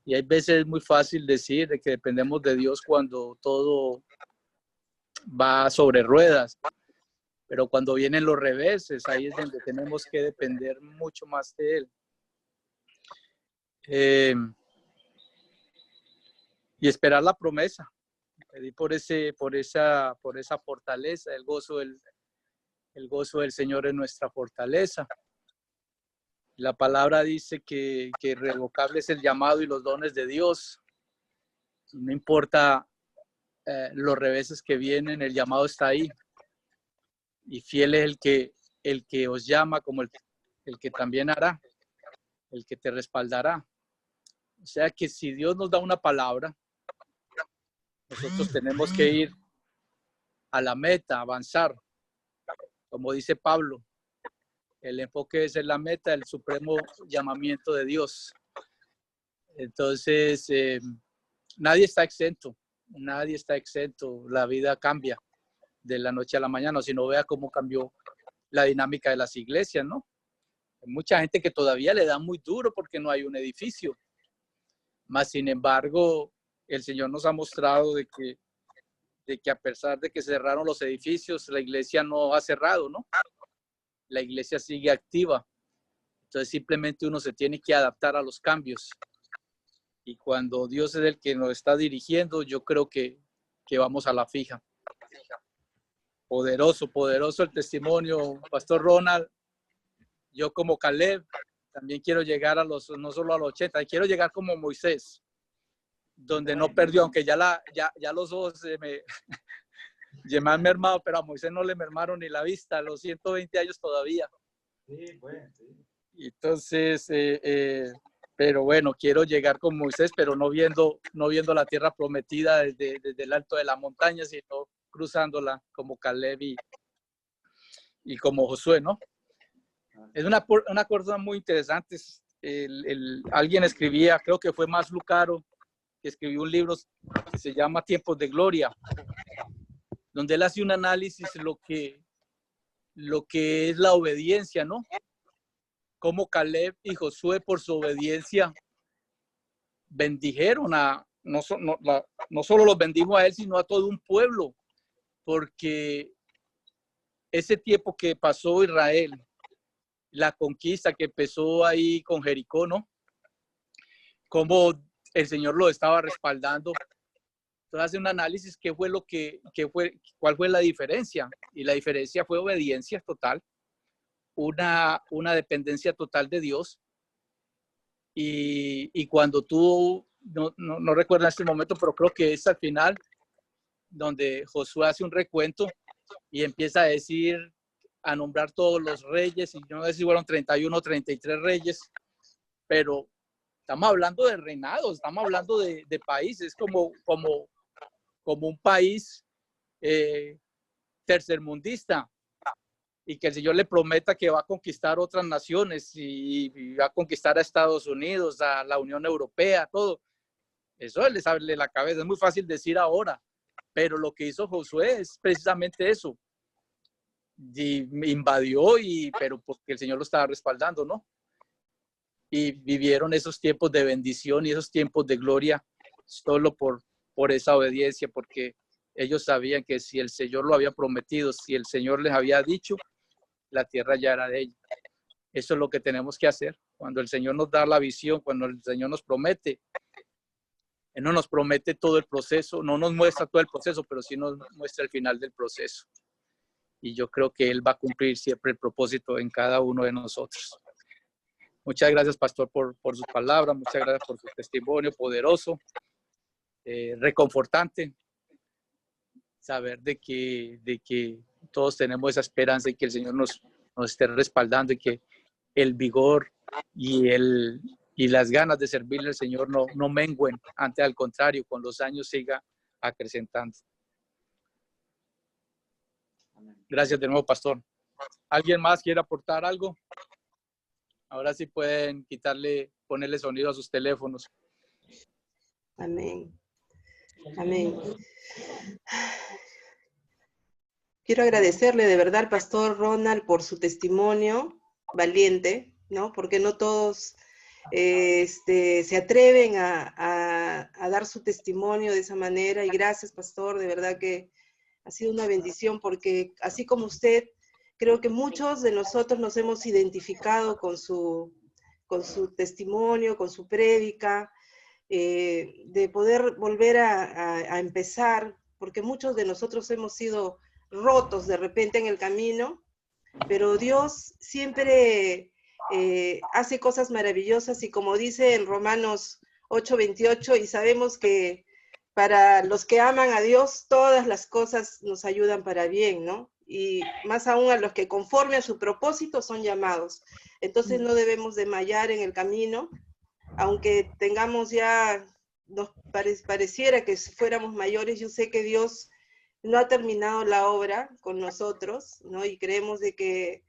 Y hay veces es muy fácil decir de que dependemos de Dios cuando todo va sobre ruedas. Pero cuando vienen los reveses, ahí es donde tenemos que depender mucho más de Él. Y esperar la promesa. Pedir por esa fortaleza, el gozo del Señor es nuestra fortaleza. La palabra dice que irrevocable es el llamado y los dones de Dios. No importa los reveses que vienen, el llamado está ahí. Y fiel es el que os llama, como el que también hará, el que te respaldará. O sea que si Dios nos da una palabra, nosotros tenemos que ir a la meta, avanzar. Como dice Pablo, el enfoque es en la meta, el supremo llamamiento de Dios. Entonces, nadie está exento. La vida cambia de la noche a la mañana. Si no, vea cómo cambió la dinámica de las iglesias, ¿no? Hay mucha gente que todavía le da muy duro porque no hay un edificio. Mas, sin embargo, el Señor nos ha mostrado de que a pesar de que cerraron los edificios, la iglesia no ha cerrado, ¿no? La iglesia sigue activa. Entonces, simplemente uno se tiene que adaptar a los cambios. Y cuando Dios es el que nos está dirigiendo, yo creo que vamos a la fija. Poderoso el testimonio, Pastor Ronald. Yo como Caleb también quiero llegar no solo a los 80, quiero llegar como Moisés, donde no perdió, aunque ya los ojos me han mermado, pero a Moisés no le mermaron ni la vista, a los 120 años todavía. Sí, pues, sí. Entonces, pero bueno, quiero llegar con Moisés, pero no viendo la tierra prometida desde el alto de la montaña, sino cruzándola como Caleb y como Josué, ¿no? Es una cosa muy interesante. Alguien escribía, creo que fue Más Lucaro, que escribió un libro que se llama Tiempos de Gloria, donde él hace un análisis de lo que es la obediencia, ¿no? Cómo Caleb y Josué, por su obediencia, bendijeron no solo los bendijo a él, sino a todo un pueblo, porque ese tiempo que pasó Israel, la conquista que empezó ahí con Jericó, ¿no? Cómo el Señor lo estaba respaldando. Entonces hace un análisis cuál fue la diferencia, y la diferencia fue obediencia total, una dependencia total de Dios. Y cuando tú, no recuerdo en este momento, pero creo que es al final, donde Josué hace un recuento y empieza a nombrar todos los reyes, y no sé si fueron 31 o 33 reyes, pero estamos hablando de reinados, estamos hablando de países como un país tercermundista, y que el Señor le prometa que va a conquistar otras naciones y va a conquistar a Estados Unidos, a la Unión Europea, todo. Eso les abre la cabeza. Es muy fácil decir ahora, pero lo que hizo Josué es precisamente eso. Y invadió, pero porque el Señor lo estaba respaldando, ¿no? Y vivieron esos tiempos de bendición y esos tiempos de gloria solo por esa obediencia, porque ellos sabían que si el Señor lo había prometido, si el Señor les había dicho, la tierra ya era de ellos. Eso es lo que tenemos que hacer. Cuando el Señor nos da la visión, cuando el Señor nos promete, Él no nos promete todo el proceso, no nos muestra todo el proceso, pero sí nos muestra el final del proceso. Y yo creo que Él va a cumplir siempre el propósito en cada uno de nosotros. Muchas gracias, Pastor, por su palabra. Muchas gracias por su testimonio poderoso. reconfortante saber de que todos tenemos esa esperanza y que el Señor nos esté respaldando y que el vigor y las ganas de servirle al Señor no mengüen, antes al contrario, con los años siga acrecentando. Gracias de nuevo, pastor. ¿Alguien más quiere aportar algo? Ahora sí pueden ponerle sonido a sus teléfonos. Amén. Amén. Quiero agradecerle de verdad al pastor Ronald por su testimonio valiente, ¿no? Porque no todos se atreven a dar su testimonio de esa manera. Y gracias, pastor, de verdad que ha sido una bendición, porque así como usted, creo que muchos de nosotros nos hemos identificado con su testimonio, con su prédica, de poder volver a empezar, porque muchos de nosotros hemos sido rotos de repente en el camino, pero Dios siempre hace cosas maravillosas, y como dice en Romanos 8:28, y sabemos que para los que aman a Dios, todas las cosas nos ayudan para bien, ¿no? Y más aún a los que conforme a su propósito son llamados. Entonces no debemos desmayar en el camino, aunque tengamos ya, nos pareciera que fuéramos mayores. Yo sé que Dios no ha terminado la obra con nosotros, ¿no? Y creemos de que,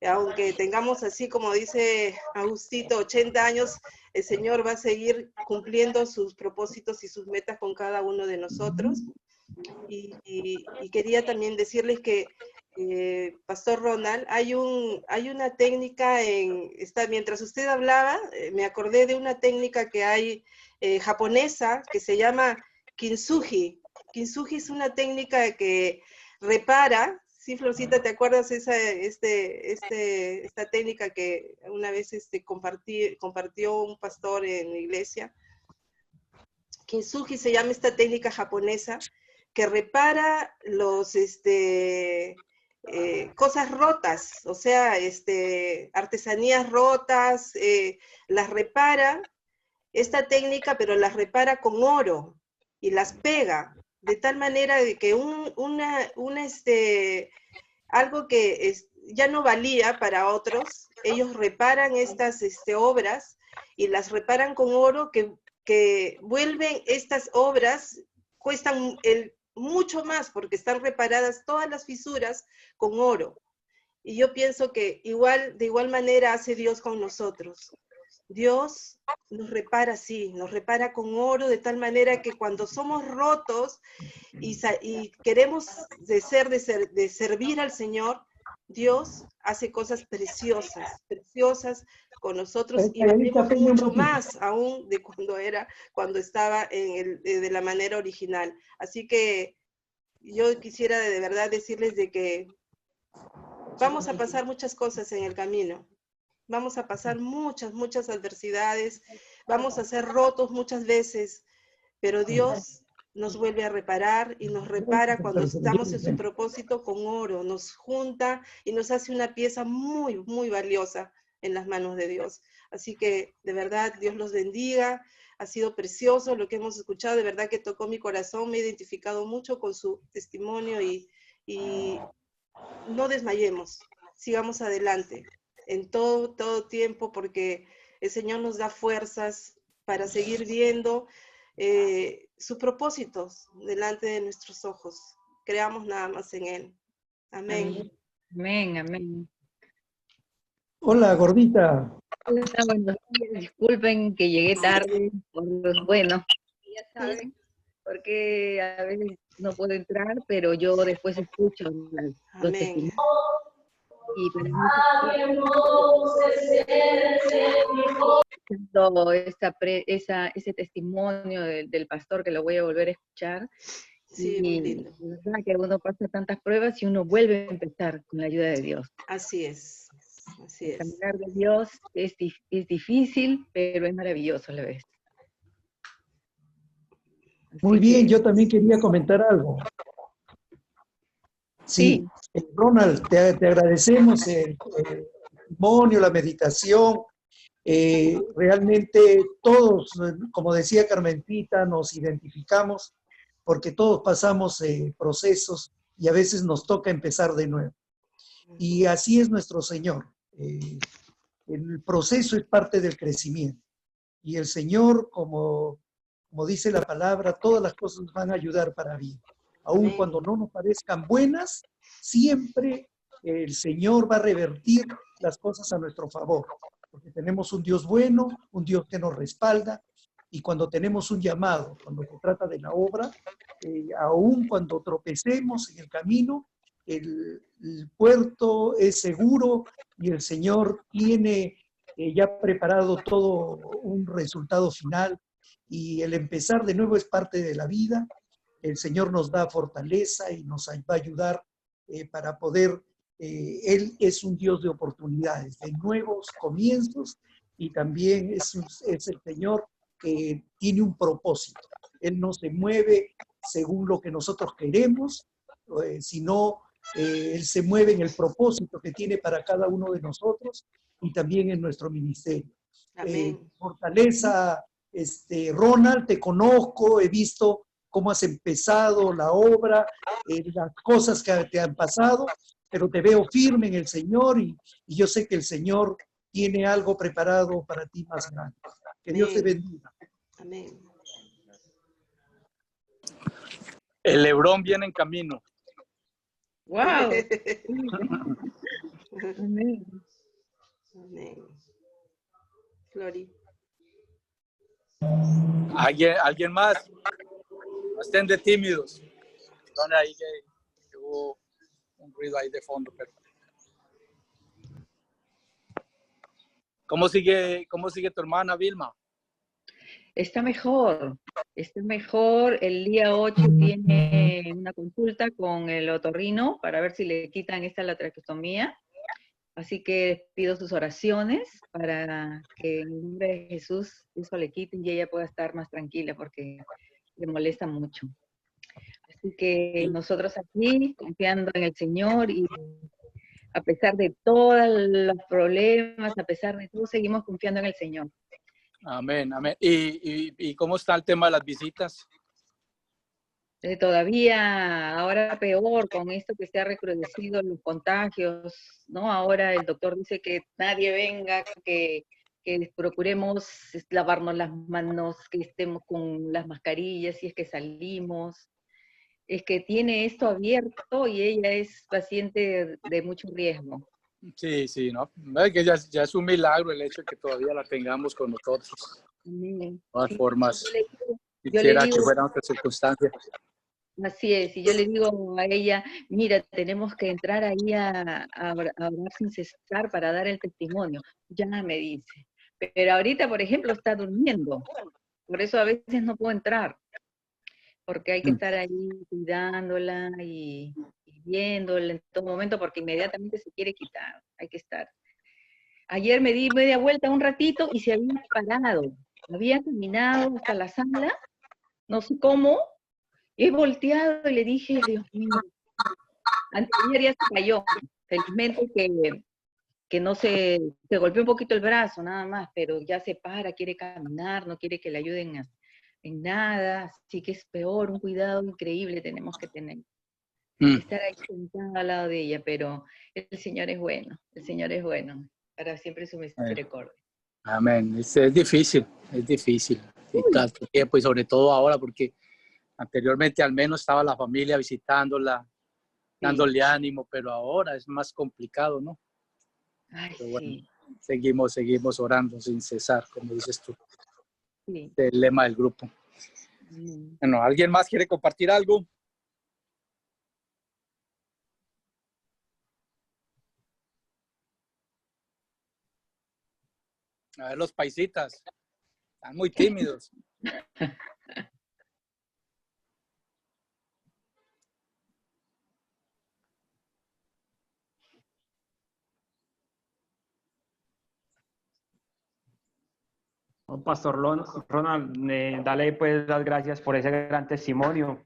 aunque tengamos, así como dice Agustito, 80 años, el Señor va a seguir cumpliendo sus propósitos y sus metas con cada uno de nosotros. Y quería también decirles que, Pastor Ronald, hay una técnica mientras usted hablaba, me acordé de una técnica que hay japonesa, que se llama kintsugi. Kintsugi es una técnica que repara. Sí, Florcita, ¿te acuerdas esta técnica que una vez compartió un pastor en la iglesia? Kintsugi se llama esta técnica japonesa que repara cosas rotas, o sea, artesanías rotas, las repara, esta técnica, pero las repara con oro y las pega, de tal manera de que algo que ya no valía para otros, ellos reparan estas obras y las reparan con oro, que vuelven estas obras, cuestan mucho más porque están reparadas todas las fisuras con oro. Y yo pienso que de igual manera hace Dios con nosotros. Dios nos repara así, nos repara con oro, de tal manera que cuando somos rotos y queremos de servir al Señor, Dios hace cosas preciosas, preciosas con nosotros, y valemos mucho más aún de cuando estaba de la manera original. Así que yo quisiera de verdad decirles de que vamos a pasar muchas cosas en el camino. Vamos a pasar muchas adversidades, vamos a ser rotos muchas veces, pero Dios nos vuelve a reparar, y nos repara cuando estamos en su propósito con oro, nos junta y nos hace una pieza muy, muy valiosa en las manos de Dios. Así que, de verdad, Dios los bendiga. Ha sido precioso lo que hemos escuchado, de verdad que tocó mi corazón, me he identificado mucho con su testimonio, y no desmayemos, sigamos adelante en todo tiempo, porque el Señor nos da fuerzas para seguir viendo sus propósitos delante de nuestros ojos. Creamos nada más en Él. Amén. Amén, amén. Hola, gordita. Buenos días, disculpen que llegué tarde, bueno, ya saben, porque a veces no puedo entrar, pero yo después escucho los testimonios. Y para mí, ese testimonio del pastor, que lo voy a volver a escuchar, sí, muy lindo. Es verdad que uno pasa tantas pruebas y uno vuelve a empezar con la ayuda de Dios. Así es, así es. Caminar de Dios es difícil, pero es maravilloso a la vez. Muy bien, yo también quería comentar algo. Sí, Ronald, te agradecemos el testimonio, la meditación, Realmente todos, como decía Carmencita, nos identificamos porque todos pasamos procesos y a veces nos toca empezar de nuevo. Y así es nuestro Señor. El proceso es parte del crecimiento. Y el Señor, como dice la palabra, todas las cosas nos van a ayudar para bien. Aun cuando no nos parezcan buenas, siempre el Señor va a revertir las cosas a nuestro favor. Porque tenemos un Dios bueno, un Dios que nos respalda. Y cuando tenemos un llamado, cuando se trata de la obra, aun cuando tropecemos en el camino, el puerto es seguro y el Señor tiene ya preparado todo un resultado final, y el empezar de nuevo es parte de la vida. El Señor nos da fortaleza y nos va a ayudar para poder, Él es un Dios de oportunidades, de nuevos comienzos, y también es el Señor que tiene un propósito. Él no se mueve según lo que nosotros queremos, sino Él se mueve en el propósito que tiene para cada uno de nosotros y también en nuestro ministerio. Fortaleza, Ronald, te conozco, he visto cómo has empezado la obra, las cosas que te han pasado, pero te veo firme en el Señor y yo sé que el Señor tiene algo preparado para ti más grande. Que Dios te bendiga. Amén. El Lebrón viene en camino. ¡Wow! Amén. Amén. Flori. ¿Alguien más? No estén de tímidos. Perdón ahí que hubo un ruido ahí de fondo. Pero... ¿Cómo sigue tu hermana Vilma? Está mejor. El día 8 tiene una consulta con el otorrino para ver si le quitan la traqueostomía. Así que pido sus oraciones para que en el nombre de Jesús eso le quiten y ella pueda estar más tranquila porque le molesta mucho. Así que nosotros aquí, confiando en el Señor y a pesar de todos los problemas, a pesar de todo, seguimos confiando en el Señor. Amén, amén. ¿Y cómo está el tema de las visitas? Todavía, ahora peor, con esto que se ha recrudecido los contagios, ¿no? Ahora el doctor dice que nadie venga, que procuremos lavarnos las manos, que estemos con las mascarillas si es que salimos. Es que tiene esto abierto y ella es paciente de mucho riesgo. Sí, ¿no? Es que ya es un milagro el hecho de que todavía la tengamos con nosotros. De todas formas, quisiera que fueran otras circunstancias. Así es, y yo le digo a ella, mira, tenemos que entrar ahí a orar sin cesar para dar el testimonio. Ya me dice. Pero ahorita, por ejemplo, está durmiendo. Por eso a veces no puedo entrar. Porque hay que estar ahí cuidándola y viéndola en todo momento, porque inmediatamente se quiere quitar. Hay que estar. Ayer me di media vuelta un ratito y se había parado. Había caminado hasta la sala, no sé cómo. He volteado y le dije, Dios mío, anteayer ya se cayó. Felizmente que no se golpeó un poquito el brazo, nada más, pero ya se para, quiere caminar, no quiere que le ayuden en nada, así que es peor, un cuidado increíble tenemos que tener. Estar ahí sentada al lado de ella, pero el Señor es bueno, para siempre su misericordia. Amén, es difícil, y tanto tiempo, y sobre todo ahora, porque anteriormente al menos estaba la familia visitándola, dándole ánimo, pero ahora es más complicado, ¿no? Ay, pero bueno, sí. seguimos orando sin cesar, como dices tú. Sí. El lema del grupo. Bueno, ¿alguien más quiere compartir algo? A ver, los paisitas. Están muy tímidos. Pastor Ronald, dale pues las gracias por ese gran testimonio.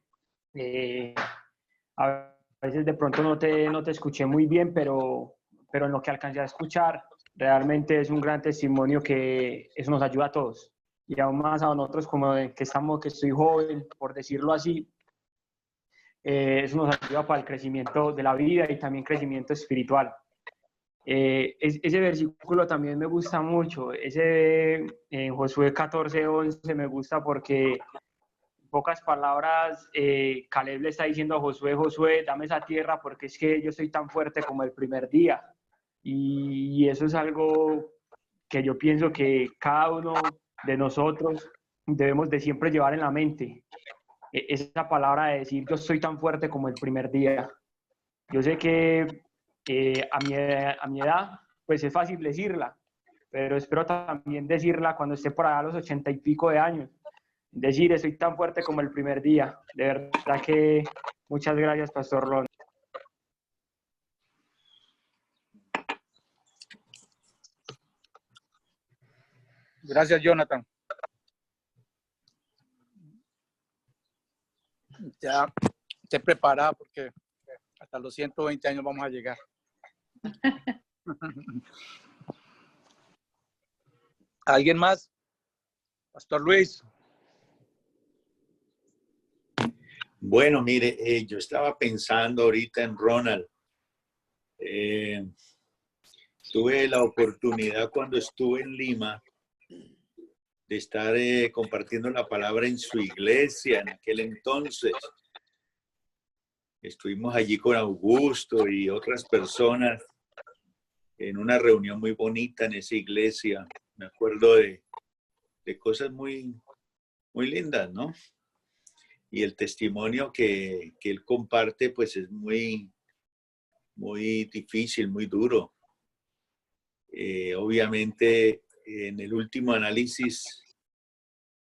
A veces de pronto no te escuché muy bien, pero en lo que alcancé a escuchar, realmente es un gran testimonio que eso nos ayuda a todos. Y aún más a nosotros como que estoy joven, por decirlo así, eso nos ayuda para el crecimiento de la vida y también crecimiento espiritual. Ese versículo también me gusta mucho, ese en Josué 14:11 me gusta porque en pocas palabras Caleb le está diciendo a Josué, Josué, dame esa tierra porque es que yo soy tan fuerte como el primer día. Y eso es algo que yo pienso que cada uno de nosotros debemos de siempre llevar en la mente. Esa palabra de decir yo soy tan fuerte como el primer día. Yo sé que a mi edad pues es fácil decirla, pero espero también decirla cuando esté por allá a los 80 y pico de años. Decir, soy tan fuerte como el primer día. De verdad que muchas gracias, Pastor Ron. Gracias, Jonathan. Ya esté preparada porque hasta los 120 años vamos a llegar. ¿Alguien más? Pastor Luis. Bueno, mire, yo estaba pensando ahorita en Ronald. Tuve la oportunidad cuando estuve en Lima de estar compartiendo la palabra en su iglesia en aquel entonces. Estuvimos allí con Augusto y otras personas en una reunión muy bonita en esa iglesia. Me acuerdo de cosas muy, muy lindas, ¿no? Y el testimonio que él comparte, pues es muy, muy difícil, muy duro. Obviamente, en el último análisis,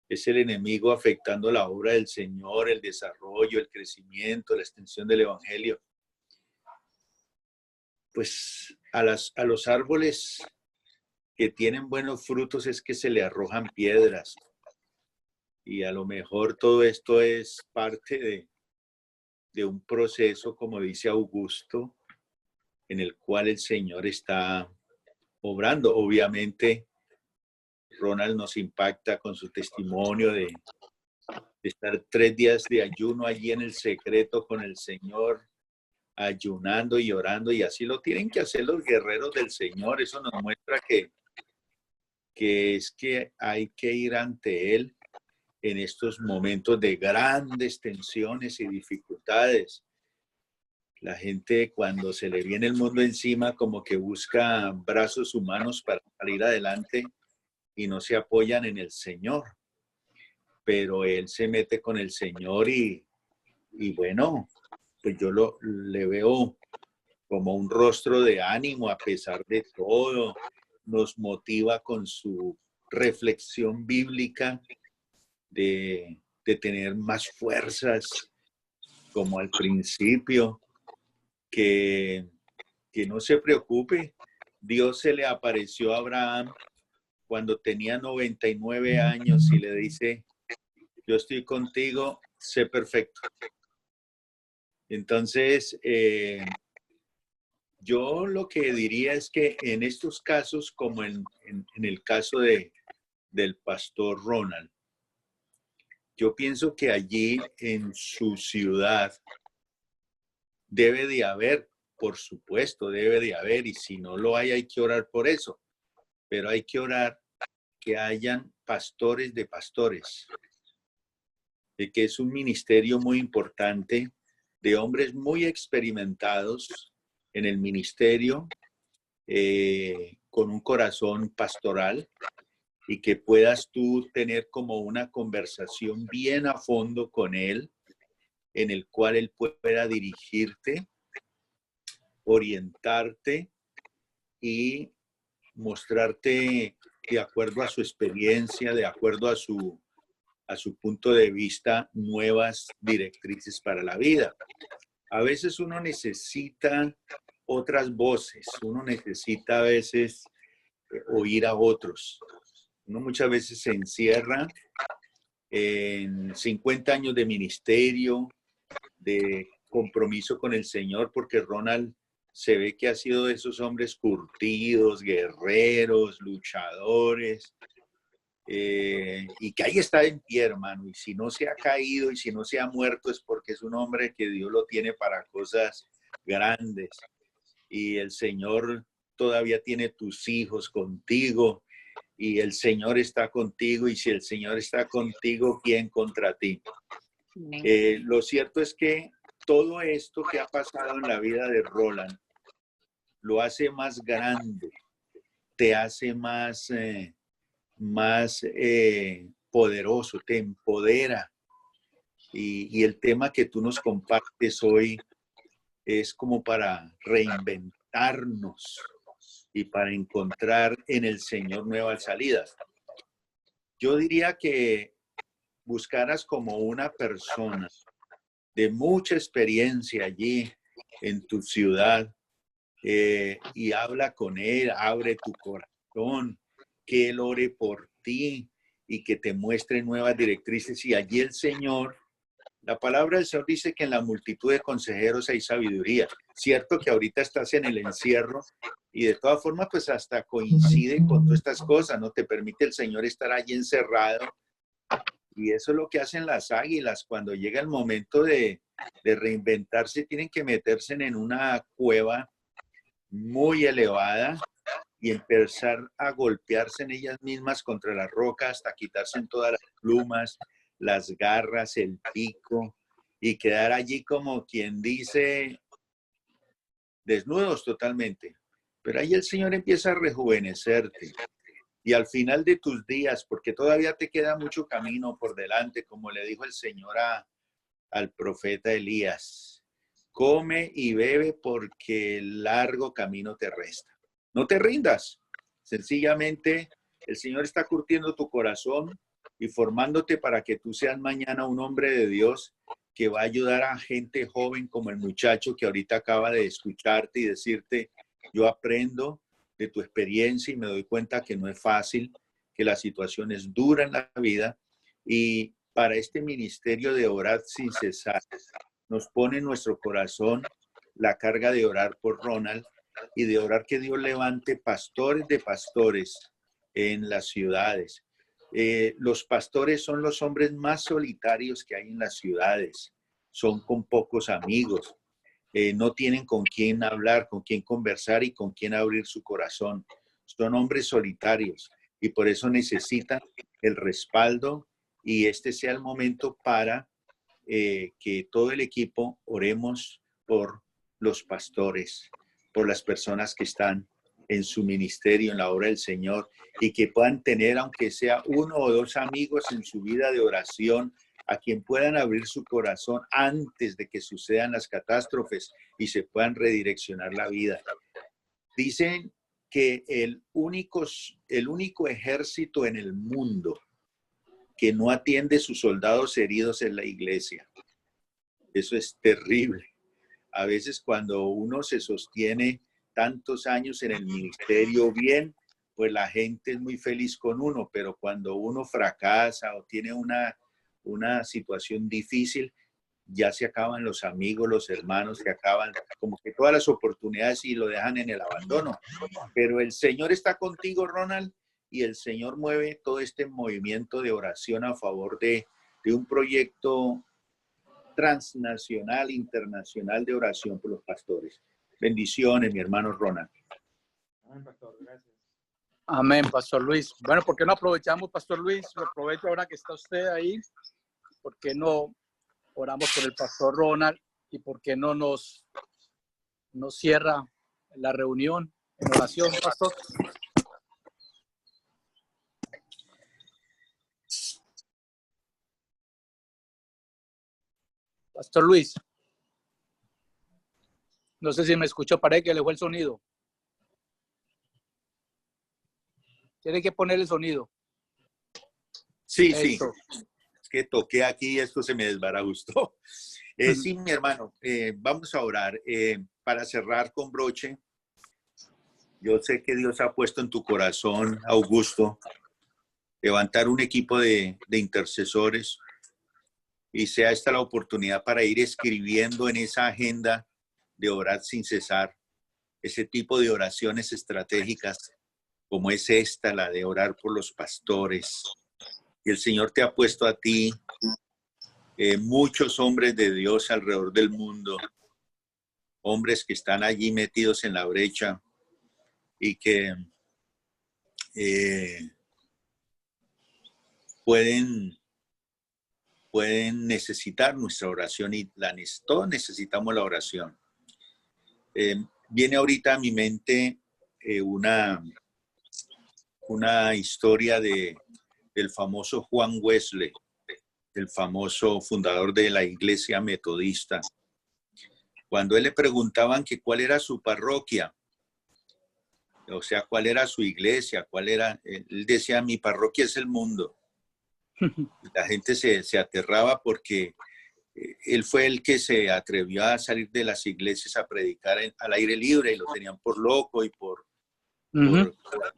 es el enemigo afectando la obra del Señor, el desarrollo, el crecimiento, la extensión del evangelio. Pues a los árboles que tienen buenos frutos es que se le arrojan piedras. Y a lo mejor todo esto es parte de un proceso, como dice Augusto, en el cual el Señor está obrando. Obviamente, Ronald nos impacta con su testimonio de estar 3 días de ayuno allí en el secreto con el Señor, ayunando y orando, y así lo tienen que hacer los guerreros del Señor. Eso nos muestra que es que hay que ir ante Él en estos momentos de grandes tensiones y dificultades. La gente, cuando se le viene el mundo encima, como que busca brazos humanos para salir adelante y no se apoyan en el Señor. Pero Él se mete con el Señor y bueno, pues yo le veo como un rostro de ánimo a pesar de todo. Nos motiva con su reflexión bíblica de tener más fuerzas, como al principio, que no se preocupe. Dios se le apareció a Abraham cuando tenía 99 años y le dice, yo estoy contigo, sé perfecto. Entonces, yo lo que diría es que en estos casos, como en el caso del pastor Ronald, yo pienso que allí en su ciudad debe de haber, por supuesto, debe de haber, y si no lo hay que orar por eso, pero hay que orar que hayan pastores de pastores, de que es un ministerio muy importante, de hombres muy experimentados en el ministerio, con un corazón pastoral, y que puedas tú tener como una conversación bien a fondo con él, en el cual él pueda dirigirte, orientarte y mostrarte de acuerdo a su experiencia, de acuerdo a su punto de vista, nuevas directrices para la vida. A veces uno necesita otras voces, uno necesita a veces oír a otros. Uno muchas veces se encierra en 50 años de ministerio, de compromiso con el Señor, porque Ronald se ve que ha sido de esos hombres curtidos, guerreros, luchadores, y que ahí está en pie, hermano. Y si no se ha caído y si no se ha muerto es porque es un hombre que Dios lo tiene para cosas grandes. Y el Señor todavía tiene tus hijos contigo y el Señor está contigo. Y si el Señor está contigo, ¿quién contra ti? Lo cierto es que todo esto que ha pasado en la vida de Roland lo hace más grande, te hace más poderoso, te empodera. Y el tema que tú nos compartes hoy es como para reinventarnos y para encontrar en el Señor nuevas salidas. Yo diría que buscaras como una persona de mucha experiencia allí en tu ciudad, y habla con él, abre tu corazón, que él ore por ti y que te muestre nuevas directrices. Y allí el Señor, la palabra del Señor dice que en la multitud de consejeros hay sabiduría. Cierto que ahorita estás en el encierro y de todas formas pues hasta coincide con todas estas cosas, no te permite el Señor estar allí encerrado. Y eso es lo que hacen las águilas cuando llega el momento de reinventarse, tienen que meterse en una cueva muy elevada y empezar a golpearse en ellas mismas contra las rocas hasta quitarse todas las plumas, las garras, el pico y quedar allí como quien dice desnudos totalmente. Pero ahí el Señor empieza a rejuvenecerte y al final de tus días, porque todavía te queda mucho camino por delante, como le dijo el Señor al profeta Elías. Come y bebe porque el largo camino te resta. No te rindas. Sencillamente, el Señor está curtiendo tu corazón y formándote para que tú seas mañana un hombre de Dios que va a ayudar a gente joven como el muchacho que ahorita acaba de escucharte y decirte, yo aprendo de tu experiencia y me doy cuenta que no es fácil, que la situación es dura en la vida. Y para este ministerio de orar sin cesar, nos pone en nuestro corazón la carga de orar por Ronald y de orar que Dios levante pastores de pastores en las ciudades. Los pastores son los hombres más solitarios que hay en las ciudades. Son con pocos amigos. No tienen con quién hablar, con quién conversar y con quién abrir su corazón. Son hombres solitarios y por eso necesitan el respaldo y este sea el momento para que todo el equipo oremos por los pastores, por las personas que están en su ministerio, en la obra del Señor, y que puedan tener, aunque sea uno o dos amigos en su vida de oración, a quien puedan abrir su corazón antes de que sucedan las catástrofes y se puedan redireccionar la vida. Dicen que el único ejército en el mundo que no atiende sus soldados heridos en la iglesia. Eso es terrible. A veces cuando uno se sostiene tantos años en el ministerio bien, pues la gente es muy feliz con uno, pero cuando uno fracasa o tiene una situación difícil, ya se acaban los amigos, los hermanos, se acaban como que todas las oportunidades y lo dejan en el abandono. Pero el Señor está contigo, Ronald, y el Señor mueve todo este movimiento de oración a favor de un proyecto transnacional, internacional de oración por los pastores. Bendiciones, mi hermano Ronald. Amén, pastor. Gracias. Amén, Pastor Luis. Bueno, ¿por qué no aprovechamos, Pastor Luis? Lo aprovecho ahora que está usted ahí. ¿Por qué no oramos por el Pastor Ronald? ¿Y por qué no nos cierra la reunión en oración, Pastor? Pastor Luis. No sé si me escuchó, parece que le fue el sonido. Tiene que poner el sonido. Sí, Eso. sí. Es que toqué aquí y esto se me desbarajustó. Sí, mi hermano, vamos a orar. Para cerrar con broche, yo sé que Dios ha puesto en tu corazón, Augusto, levantar un equipo de intercesores y sea esta la oportunidad para ir escribiendo en esa agenda de orar sin cesar. ese tipo de oraciones estratégicas como es esta, la de orar por los pastores. Y el Señor te ha puesto a ti muchos hombres de Dios alrededor del mundo, hombres que están allí metidos en la brecha y que pueden necesitar nuestra oración y todos necesitamos la oración. Viene ahorita a mi mente una historia del famoso Juan Wesley, el famoso fundador de la iglesia metodista. Cuando él le preguntaban que cuál era su parroquia, o sea, cuál era su iglesia, él decía, mi parroquia es el mundo. La gente se aterraba porque él fue el que se atrevió a salir de las iglesias a predicar al aire libre y lo tenían por loco y por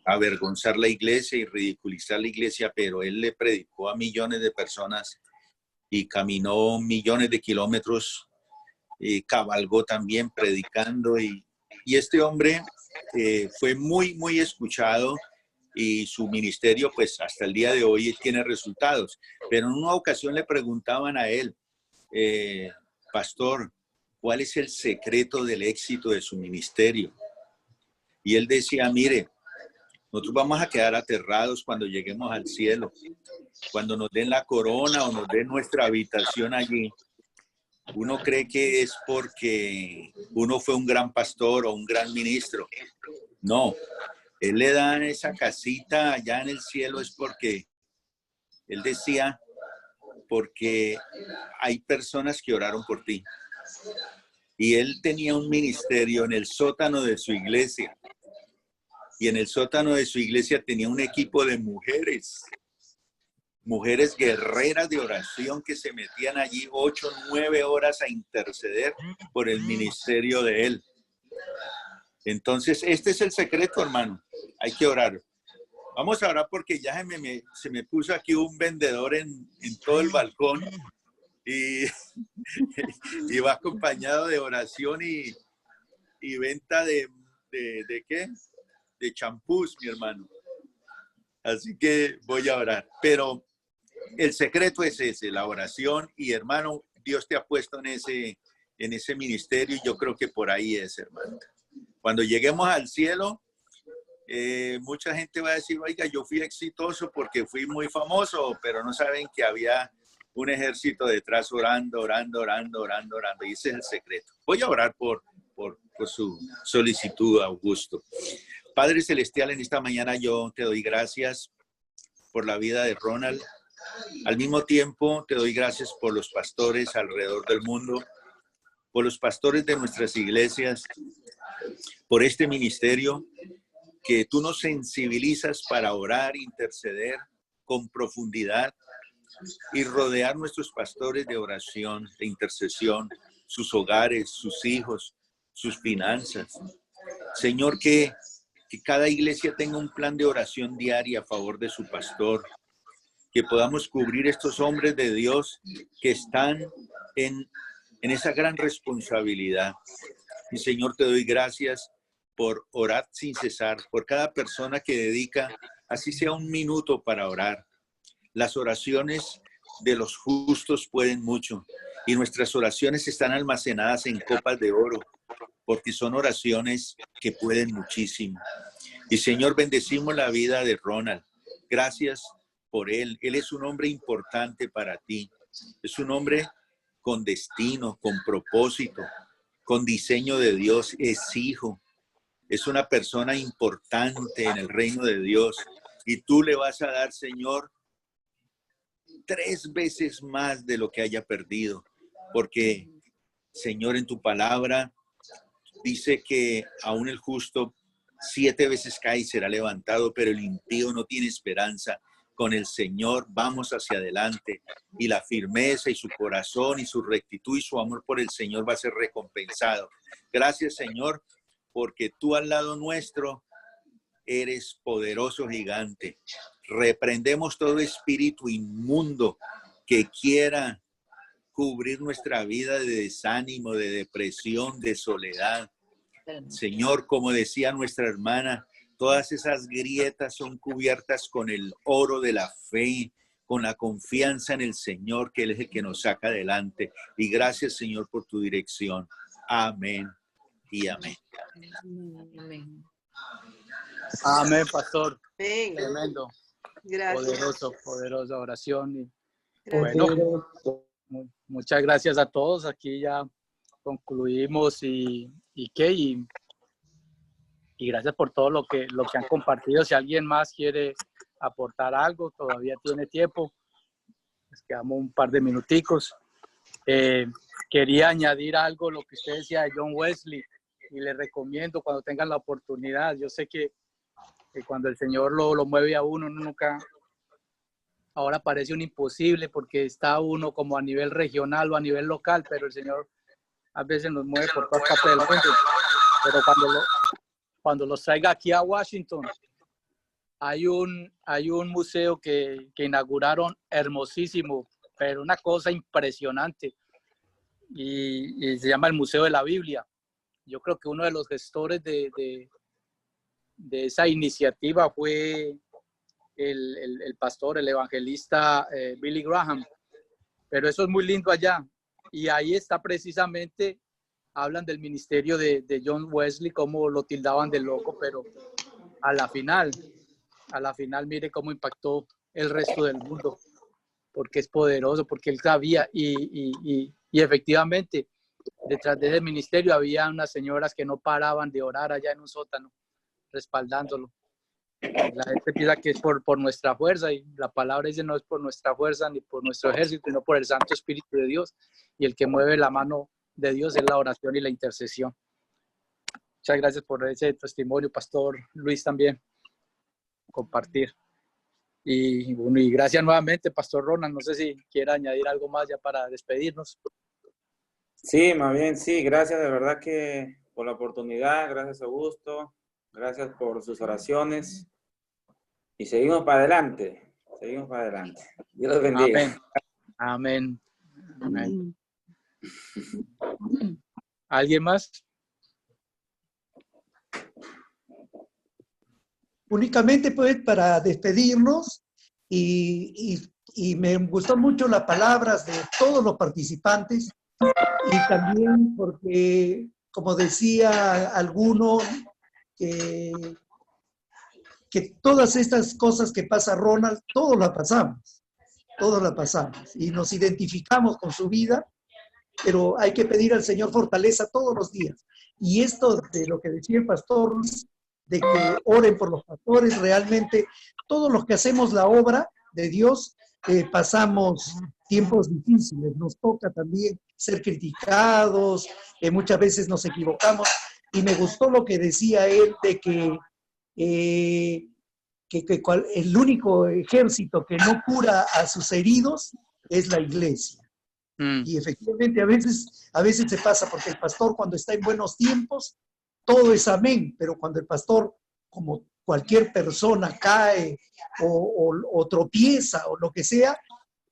avergonzar la iglesia y ridiculizar la iglesia, pero él le predicó a millones de personas y caminó millones de kilómetros y cabalgó también predicando y este hombre fue muy, muy escuchado y su ministerio pues hasta el día de hoy tiene resultados. Pero en una ocasión le preguntaban a él, pastor, ¿cuál es el secreto del éxito de su ministerio? Y él decía, mire, nosotros vamos a quedar aterrados cuando lleguemos al cielo, cuando nos den la corona o nos den nuestra habitación allí. Uno cree que es porque uno fue un gran pastor o un gran ministro. No, él le da esa casita allá en el cielo es porque, él decía, porque hay personas que oraron por ti. Y él tenía un ministerio en el sótano de su iglesia. Y en el sótano de su iglesia tenía un equipo de mujeres guerreras de oración que se metían allí 8 o 9 horas a interceder por el ministerio de él. Entonces, este es el secreto, hermano. Hay que orar. Vamos a orar porque ya se me puso aquí un vendedor en todo el balcón y va acompañado de oración y venta ¿de qué? De champús, mi hermano. Así que voy a orar. Pero el secreto es ese, la oración. Y hermano, Dios te ha puesto en ese ministerio y yo creo que por ahí es, hermano. Cuando lleguemos al cielo, mucha gente va a decir, oiga, yo fui exitoso porque fui muy famoso, pero no saben que había un ejército detrás orando. Y ese es el secreto. Voy a orar por su solicitud, Augusto. Padre Celestial, en esta mañana yo te doy gracias por la vida de Ronald. Al mismo tiempo, te doy gracias por los pastores alrededor del mundo, por los pastores de nuestras iglesias, por este ministerio que tú nos sensibilizas para orar, interceder con profundidad y rodear nuestros pastores de oración, de intercesión, sus hogares, sus hijos, sus finanzas. Señor, que cada iglesia tenga un plan de oración diaria a favor de su pastor, que podamos cubrir estos hombres de Dios que están en esa gran responsabilidad. Y Señor, te doy gracias por orar sin cesar, por cada persona que dedica, así sea un minuto para orar. Las oraciones de los justos pueden mucho y nuestras oraciones están almacenadas en copas de oro, porque son oraciones que pueden muchísimo. Y Señor, bendecimos la vida de Ronald. Gracias por él. Él es un hombre importante para ti. Es un hombre con destino, con propósito, con diseño de Dios. Es hijo. Es una persona importante en el reino de Dios. Y tú le vas a dar, Señor, 3 veces más de lo que haya perdido. Porque, Señor, en tu palabra dice que aún el justo 7 veces cae y será levantado, pero el impío no tiene esperanza. Con el Señor vamos hacia adelante y la firmeza y su corazón y su rectitud y su amor por el Señor va a ser recompensado. Gracias, Señor, porque tú al lado nuestro eres poderoso gigante. Reprendemos todo espíritu inmundo que quiera cubrir nuestra vida de desánimo, de depresión, de soledad. Señor, como decía nuestra hermana, todas esas grietas son cubiertas con el oro de la fe, con la confianza en el Señor, que Él es el que nos saca adelante. Y gracias, Señor, por tu dirección. Amén y amén. Amén. Amén, pastor. Amén. Tremendo. Gracias. Poderosa oración. Y Gracias. bueno, muchas gracias a todos. Aquí ya concluimos y gracias por todo lo que han compartido. Si alguien más quiere aportar algo, todavía tiene tiempo. Les quedamos un par de minuticos. Quería añadir algo, lo que usted decía de John Wesley, y les recomiendo cuando tengan la oportunidad. Yo sé que cuando el Señor lo mueve a uno nunca, ahora parece un imposible porque está uno como a nivel regional o a nivel local, pero el Señor a veces nos mueve por todas partes del mundo. Pero cuando los traiga aquí a Washington, hay un museo que inauguraron hermosísimo, pero una cosa impresionante, y se llama el Museo de la Biblia. Yo creo que uno de los gestores de esa iniciativa fue el pastor, el evangelista Billy Graham, pero eso es muy lindo allá, y ahí está precisamente, hablan del ministerio de John Wesley, cómo lo tildaban de loco, pero a la final mire cómo impactó el resto del mundo, porque es poderoso, porque él sabía, y efectivamente, detrás de ese ministerio había unas señoras que no paraban de orar allá en un sótano, respaldándolo. La gente piensa que es por nuestra fuerza, y la palabra dice no es por nuestra fuerza ni por nuestro ejército, sino por el Santo Espíritu de Dios, y el que mueve la mano de Dios es la oración y la intercesión. Muchas gracias por ese testimonio, Pastor Luis, también compartir. Y gracias nuevamente, Pastor Ronald. No sé si quiere añadir algo más ya para despedirnos. Sí, más bien, sí, gracias de verdad que por la oportunidad, gracias Augusto, gracias por sus oraciones y seguimos para adelante, Dios los bendiga. Amén. Amén. ¿Alguien más? Únicamente pues para despedirnos y me gustó mucho las palabras de todos los participantes y también porque, como decía alguno, que todas estas cosas que pasa Ronald, todos las pasamos y nos identificamos con su vida, pero hay que pedir al Señor fortaleza todos los días. Y esto de lo que decía el pastor, de que oren por los pastores, realmente todos los que hacemos la obra de Dios pasamos tiempos difíciles, nos toca también ser criticados, muchas veces nos equivocamos, y me gustó lo que decía él de que el único ejército que no cura a sus heridos es la iglesia. Y efectivamente a veces se pasa, porque el pastor cuando está en buenos tiempos, todo es amén, pero cuando el pastor, como cualquier persona, cae o tropieza o lo que sea,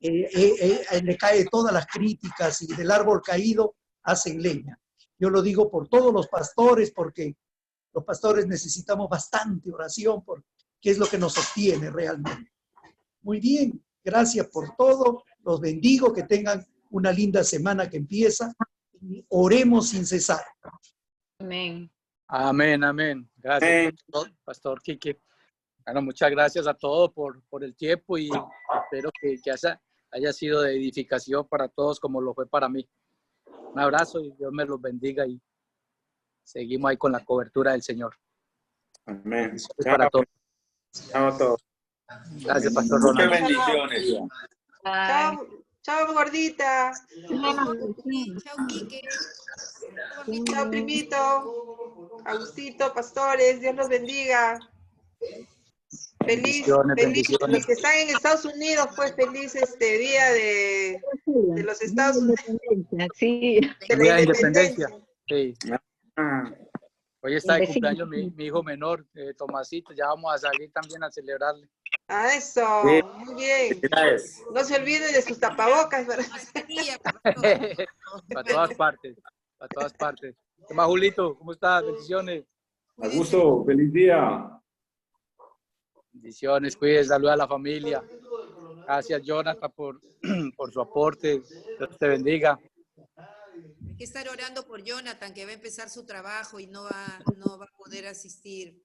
le cae todas las críticas, y del árbol caído hacen leña. Yo lo digo por todos los pastores, porque los pastores necesitamos bastante oración, porque es lo que nos sostiene realmente. Muy bien, gracias por todo, los bendigo, que tengan una linda semana que empieza, y oremos sin cesar. Amén. Amén, amén. Gracias, Pastor Quique. Bueno, muchas gracias a todos por el tiempo, y espero que haya sido de edificación para todos como lo fue para mí. Un abrazo y Dios me los bendiga, y seguimos ahí con la cobertura del Señor. Amén. Para todos. Chao a todos. Gracias, Pastor Ronald. Muchas bendiciones. Chao, gordita. Chao, Quique. Chao, primito. Agustito, pastores, Dios los bendiga. Feliz, bendiciones. los que están en Estados Unidos, pues feliz día de los Estados Unidos. Sí. De la independencia. Sí. Hoy está de cumpleaños mi hijo menor, Tomasito. Ya vamos a salir también a celebrarle. Ah, eso, sí. Muy bien. No se olviden de sus tapabocas. Para todas partes, para todas partes. ¿Qué más, Julito? ¿Cómo estás? Bendiciones. Augusto, feliz día. Bendiciones, cuídese, saluda a la familia. Gracias, Jonathan, por su aporte. Dios te bendiga. Hay que estar orando por Jonathan, que va a empezar su trabajo y no va a poder asistir.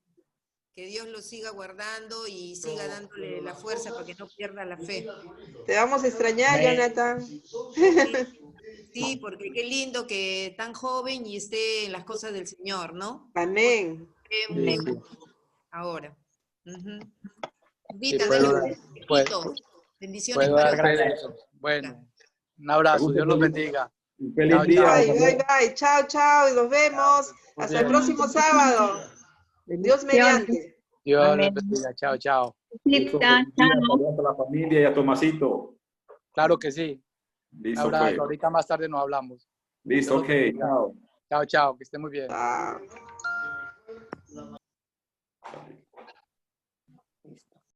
Que Dios lo siga guardando y siga dándole la fuerza para que no pierda la fe. Te vamos a extrañar, Jonathan. Sí, porque qué lindo que tan joven y esté en las cosas del Señor, ¿no? Amén. Sí, sí. Ahora. Sí, Vita, bendiciones puedo dar para gracias a eso. Bueno, un abrazo, Dios los bendiga. Feliz Chao, día. chao. Bye, bye, bye. Chao, chao. Y nos vemos. Hasta el próximo sábado. Dios mediante. Dios los Amén. bendiga. Chao, chao. Augusto, feliz día. Saludos a la familia y a Tomasito. Claro que sí. Un Listo, abrazo. pues. Ahorita más tarde nos hablamos. Listo, ok. Chao. Chao, chao. Que esté muy bien. Chao.